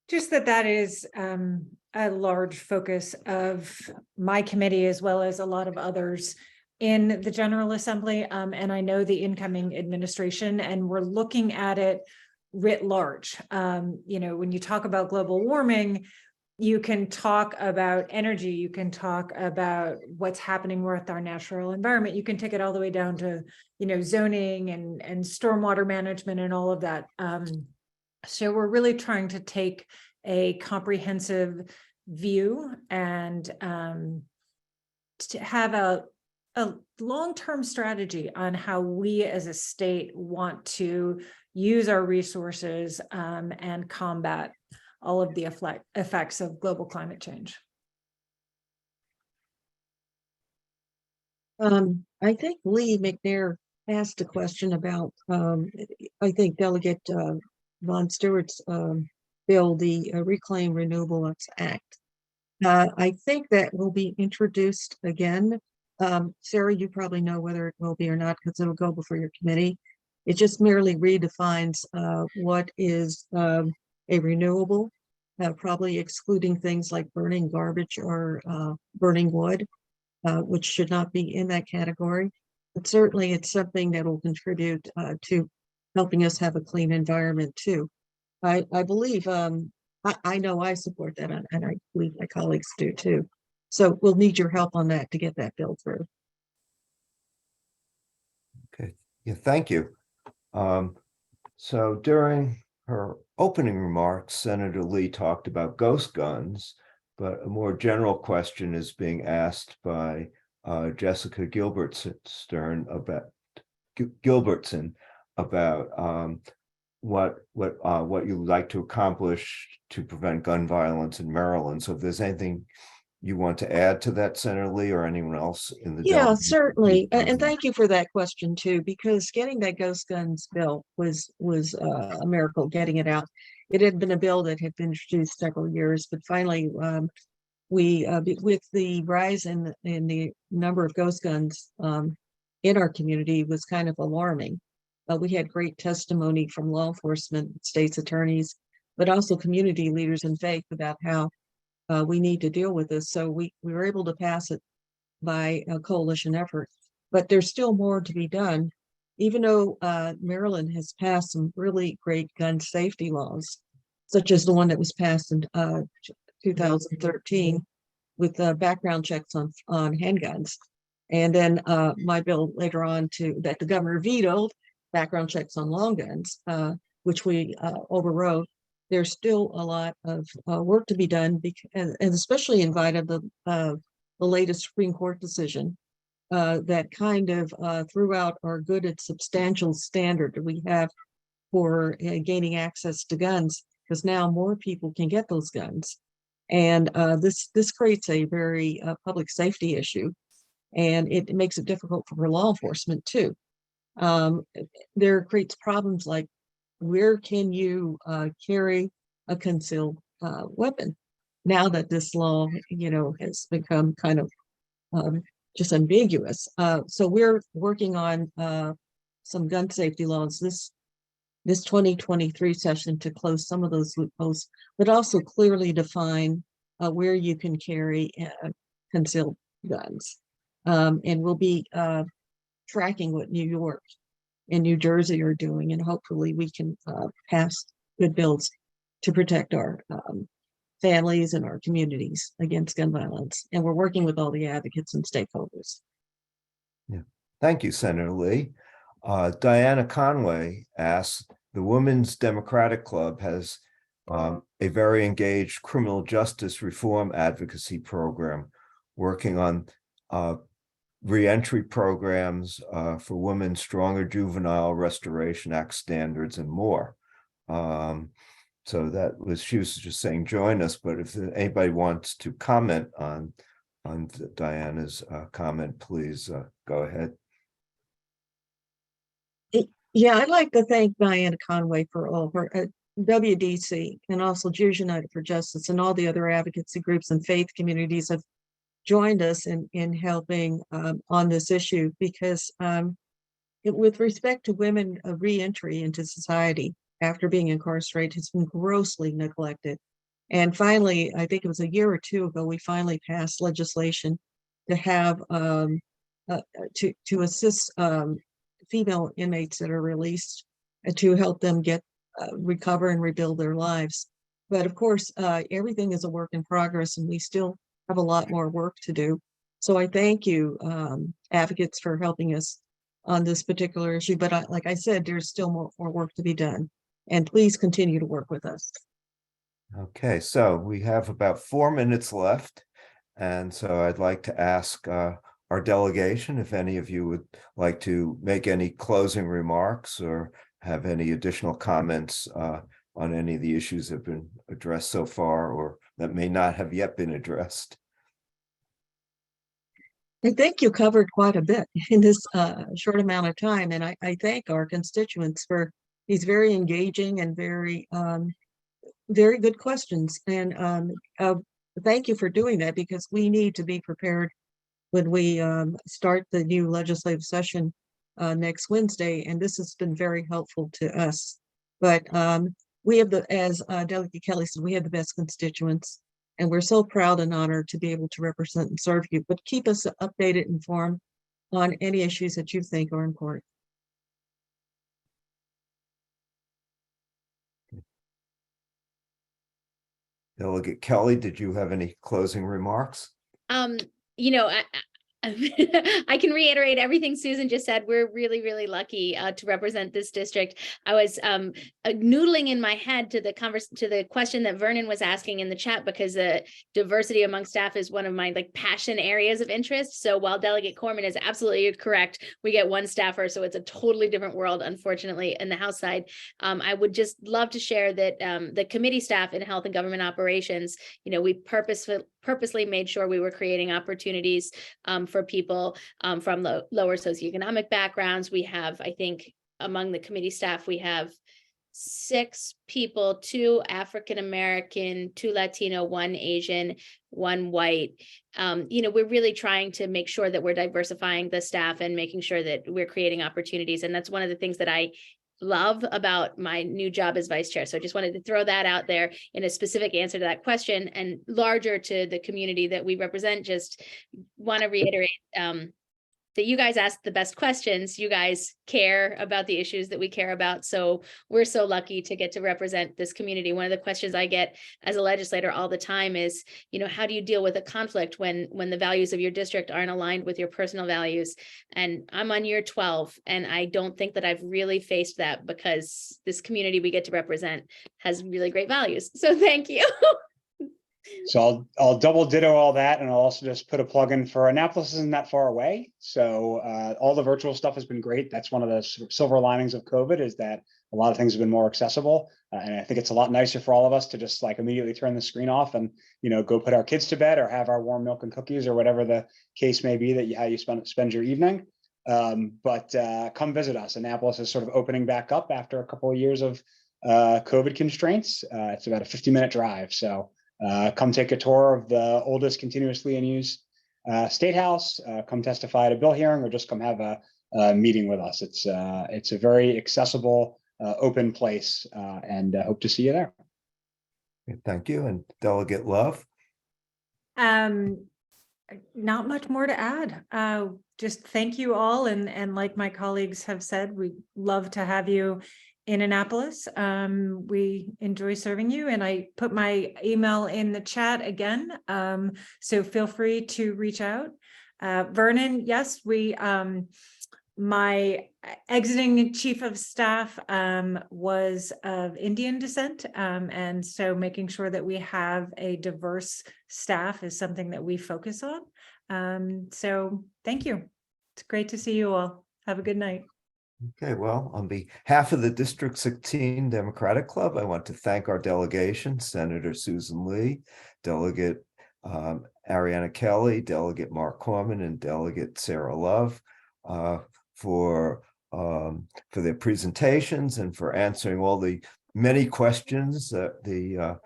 Just that is a large focus of my committee, as well as a lot of others in the General Assembly. And I know the incoming administration, and we're looking at it writ large. When you talk about global warming, you can talk about energy, you can talk about what's happening with our natural environment. You can take it all the way down to, zoning and stormwater management and all of that. So we're really trying to take a comprehensive view and to have a long-term strategy on how we as a state want to use our resources and combat all of the effects of global climate change. I think Lee McNair asked a question about, I think Delegate Von Stewart's bill, the Reclaim Renewables Act. I think that will be introduced again. Sarah, you probably know whether it will be or not, because it'll go before your committee. It just merely redefines what is a renewable, probably excluding things like burning garbage or burning wood, which should not be in that category. But certainly it's something that will contribute to helping us have a clean environment too. I believe, I know I support that, and I believe my colleagues do too. So we'll need your help on that to get that bill through. Okay, yeah, thank you. So during her opening remarks, Senator Lee talked about ghost guns, but a more general question is being asked by Jessica Gilbertson about what you would like to accomplish to prevent gun violence in Maryland. So if there's anything you want to add to that, Senator Lee, or anyone else in the Yeah, certainly. And thank you for that question too, because getting that ghost guns bill was a miracle, getting it out. It had been a bill that had been introduced several years, but finally we with the rise in the number of ghost guns in our community was kind of alarming. We had great testimony from law enforcement, state's attorneys, but also community leaders in faith about how we need to deal with this. So we were able to pass it by a coalition effort, but there's still more to be done. Even though Maryland has passed some really great gun safety laws, such as the one that was passed in 2013 with background checks on handguns. And then my bill later on that the governor vetoed, background checks on long guns, which we overrode. There's still a lot of work to be done, and especially in light of the latest Supreme Court decision that kind of threw out our good and substantial standard that we have for gaining access to guns, because now more people can get those guns. And this creates a very public safety issue, and it makes it difficult for law enforcement too. There creates problems like, where can you carry a concealed weapon now that this law, has become kind of just ambiguous. So we're working on some gun safety laws. this 2023 session to close some of those loopholes, but also clearly define where you can carry concealed guns. And we'll be tracking what New York and New Jersey are doing, and hopefully we can pass good bills to protect our families and our communities against gun violence. And we're working with all the advocates and stakeholders. Yeah, thank you, Senator Lee. Diana Conway asks, the Women's Democratic Club has a very engaged criminal justice reform advocacy program working on reentry programs for women, stronger juvenile restoration act standards, and more. So that was, she was just saying join us, but if anybody wants to comment on Diana's comment, please go ahead. Yeah, I'd like to thank Diana Conway for all of her WDC, and also Jews United for Justice, and all the other advocacy groups and faith communities have joined us in helping on this issue, because with respect to women reentry into society after being incarcerated has been grossly neglected. And finally, I think it was a year or two ago, we finally passed legislation to have to assist female inmates that are released to help them get recover and rebuild their lives. But of course, everything is a work in progress, and we still have a lot more work to do. So I thank you, advocates, for helping us on this particular issue. But like I said, there's still more work to be done. And please continue to work with us. Okay, so we have about 4 minutes left. And so I'd like to ask our delegation if any of you would like to make any closing remarks or have any additional comments on any of the issues that have been addressed so far or that may not have yet been addressed. I think you covered quite a bit in this short amount of time. And I thank our constituents for these very engaging and very good questions. And thank you for doing that, because we need to be prepared when we start the new legislative session next Wednesday. And this has been very helpful to us. But we have as Delegate Kelly said, we have the best constituents, and we're so proud and honored to be able to represent and serve you. But keep us updated and informed on any issues that you think are important. Delegate Kelly, did you have any closing remarks? You know, I can reiterate everything Susan just said. We're really, really lucky to represent this district. I was noodling in my head to the question that Vernon was asking in the chat, because the diversity among staff is one of my passion areas of interest. So while Delegate Corman is absolutely correct, we get one staffer, so it's a totally different world, unfortunately, in the House side. I would just love to share that the committee staff in Health and Government Operations, we purposely made sure we were creating opportunities for people from lower socioeconomic backgrounds. We have, I think, among the committee staff, we have 6 people, 2 African-American, 2 Latino, 1 Asian, 1 white. We're really trying to make sure that we're diversifying the staff and making sure that we're creating opportunities. And that's one of the things that I love about my new job as vice chair. So I just wanted to throw that out there in a specific answer to that question, and larger to the community that we represent. Just want to reiterate that you guys ask the best questions. You guys care about the issues that we care about. So we're so lucky to get to represent this community. One of the questions I get as a legislator all the time is, how do you deal with a conflict when the values of your district aren't aligned with your personal values? And I'm on year 12, and I don't think that I've really faced that, because this community we get to represent has really great values. So thank you. So I'll double ditto all that, and I'll also just put a plug in for Annapolis isn't that far away. So all the virtual stuff has been great. That's one of the sort of silver linings of COVID, is that a lot of things have been more accessible. And I think it's a lot nicer for all of us to just immediately turn the screen off and, go put our kids to bed or have our warm milk and cookies or whatever the case may be how you spend your evening. But come visit us. Annapolis is sort of opening back up after a couple of years of COVID constraints. It's about a 50-minute drive. So come take a tour of the oldest continuously in use state house, come testify at a bill hearing, or just come have a meeting with us. It's a very accessible open place, and hope to see you there. Thank you. And Delegate Love. Not much more to add. Just thank you all. And like my colleagues have said, we love to have you in Annapolis. We enjoy serving you, and I put my email in the chat again. So feel free to reach out. Vernon, yes, my exiting chief of staff was of Indian descent. And so making sure that we have a diverse staff is something that we focus on. So thank you. It's great to see you all. Have a good night. Okay, well, on behalf of the District 16 Democratic Club, I want to thank our delegation, Senator Susan Lee, Delegate Ariana Kelly, Delegate Mark Corman, and Delegate Sarah Love for their presentations and for answering all the many questions that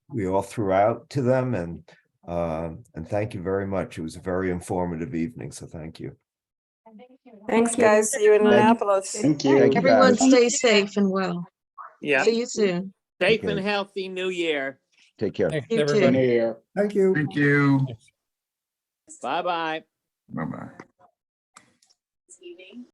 we all threw out to them. And thank you very much. It was a very informative evening, so thank you. Thanks, guys. See you in Annapolis. Thank you. Thank you, Everyone guys. stay safe and well. Yeah, See you soon. safe Okay. and healthy new year. Take care. You Happy New too. Year. Thank you. Thank you. Bye-bye. Bye-bye.